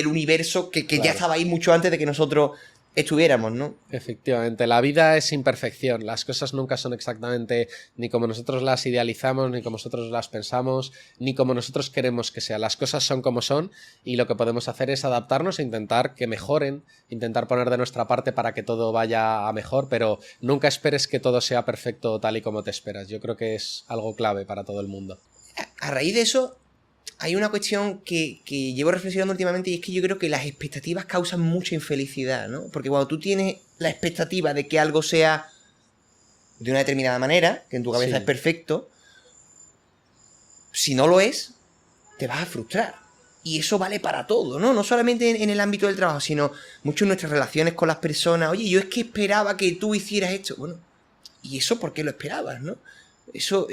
universo que Claro. ya estaba ahí mucho antes de que nosotros estuviéramos, ¿no? Efectivamente, la vida es imperfección, las cosas nunca son exactamente ni como nosotros las idealizamos, ni como nosotros las pensamos, ni como nosotros queremos que sean. Las cosas son como son y lo que podemos hacer es adaptarnos e intentar que mejoren, intentar poner de nuestra parte para que todo vaya a mejor, pero nunca esperes que todo sea perfecto tal y como te esperas. Yo creo que es algo clave para todo el mundo. A raíz de eso, hay una cuestión que llevo reflexionando últimamente, y es que yo creo que las expectativas causan mucha infelicidad, ¿no? Porque cuando tú tienes la expectativa de que algo sea de una determinada manera, que en tu cabeza Sí. es perfecto, si no lo es, te vas a frustrar. Y eso vale para todo, ¿no? No solamente en el ámbito del trabajo, sino mucho en nuestras relaciones con las personas. Oye, yo es que esperaba que tú hicieras esto. Bueno, ¿y eso por qué lo esperabas, no? Eso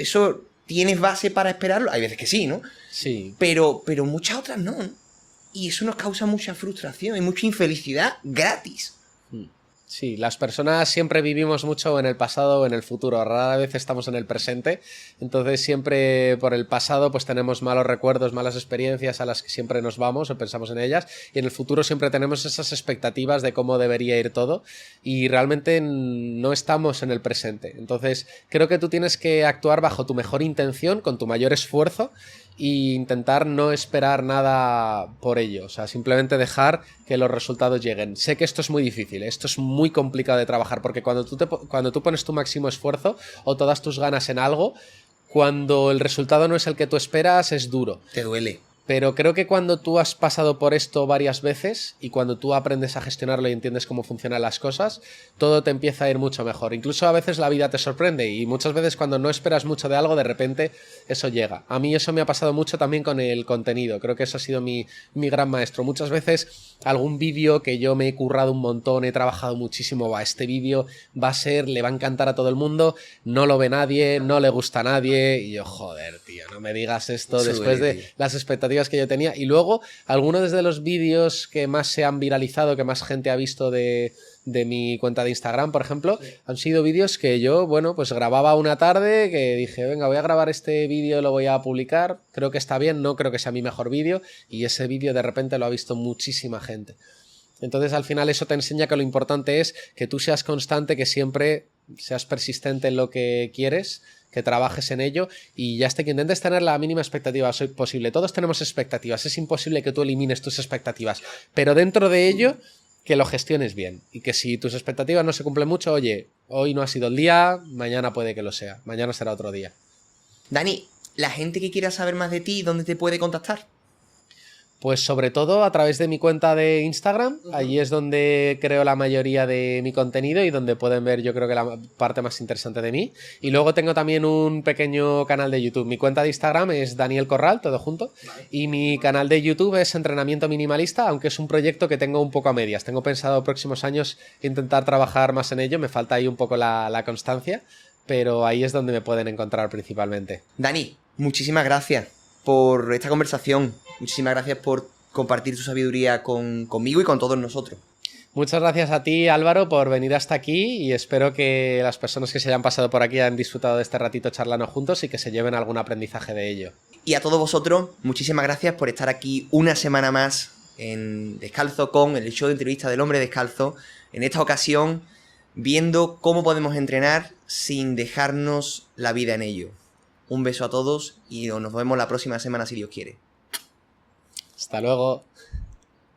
¿tienes base para esperarlo? Hay veces que sí, ¿no? Sí. Pero muchas otras no, ¿no? Y eso nos causa mucha frustración y mucha infelicidad gratis. Sí, las personas siempre vivimos mucho en el pasado o en el futuro, rara vez estamos en el presente, entonces siempre por el pasado pues tenemos malos recuerdos, malas experiencias a las que siempre nos vamos o pensamos en ellas, y en el futuro siempre tenemos esas expectativas de cómo debería ir todo y realmente no estamos en el presente. Entonces creo que tú tienes que actuar bajo tu mejor intención, con tu mayor esfuerzo, e intentar no esperar nada por ello, o sea, simplemente dejar que los resultados lleguen. Sé que esto es muy difícil, esto es muy complicado de trabajar, porque cuando tú pones tu máximo esfuerzo o todas tus ganas en algo, cuando el resultado no es el que tú esperas, es duro. Te duele. Pero creo que cuando tú has pasado por esto varias veces y cuando tú aprendes a gestionarlo y entiendes cómo funcionan las cosas, todo te empieza a ir mucho mejor. Incluso a veces la vida te sorprende y muchas veces cuando no esperas mucho de algo, de repente eso llega. A mí eso me ha pasado mucho también con el contenido. Creo que eso ha sido mi gran maestro. Muchas veces algún vídeo que yo me he currado un montón, he trabajado muchísimo, este vídeo va a ser, le va a encantar a todo el mundo, no lo ve nadie, no le gusta a nadie, y yo, joder, tío, no me digas esto después de las expectativas que yo tenía. Y luego, algunos de los vídeos que más se han viralizado, que más gente ha visto de mi cuenta de Instagram, por ejemplo, han sido vídeos que yo, bueno, pues grababa una tarde, que dije, venga, voy a grabar este vídeo, lo voy a publicar, creo que está bien, no creo que sea mi mejor vídeo, y ese vídeo de repente lo ha visto muchísima gente. Entonces al final eso te enseña que lo importante es que tú seas constante, que siempre seas persistente en lo que quieres, que trabajes en ello y ya que intentes tener la mínima expectativa posible. Todos tenemos expectativas, es imposible que tú elimines tus expectativas, pero dentro de ello que lo gestiones bien y que si tus expectativas no se cumplen mucho, oye, hoy no ha sido el día, mañana puede que lo sea, mañana será otro día. Dani, la gente que quiera saber más de ti, ¿dónde te puede contactar? Pues sobre todo a través de mi cuenta de Instagram, allí es donde creo la mayoría de mi contenido y donde pueden ver yo creo que la parte más interesante de mí. Y luego tengo también un pequeño canal de YouTube. Mi cuenta de Instagram es Daniel Corral, todo junto, y mi canal de YouTube es Entrenamiento Minimalista, aunque es un proyecto que tengo un poco a medias. Tengo pensado próximos años intentar trabajar más en ello, me falta ahí un poco la constancia, pero ahí es donde me pueden encontrar principalmente. Dani, muchísimas gracias por esta conversación. Muchísimas gracias por compartir tu sabiduría conmigo y con todos nosotros. Muchas gracias a ti, Álvaro, por venir hasta aquí y espero que las personas que se hayan pasado por aquí hayan disfrutado de este ratito charlando juntos y que se lleven algún aprendizaje de ello. Y a todos vosotros, muchísimas gracias por estar aquí una semana más en Descalzo con el show de entrevista del hombre descalzo. En esta ocasión, viendo cómo podemos entrenar sin dejarnos la vida en ello. Un beso a todos y nos vemos la próxima semana si Dios quiere. Hasta luego.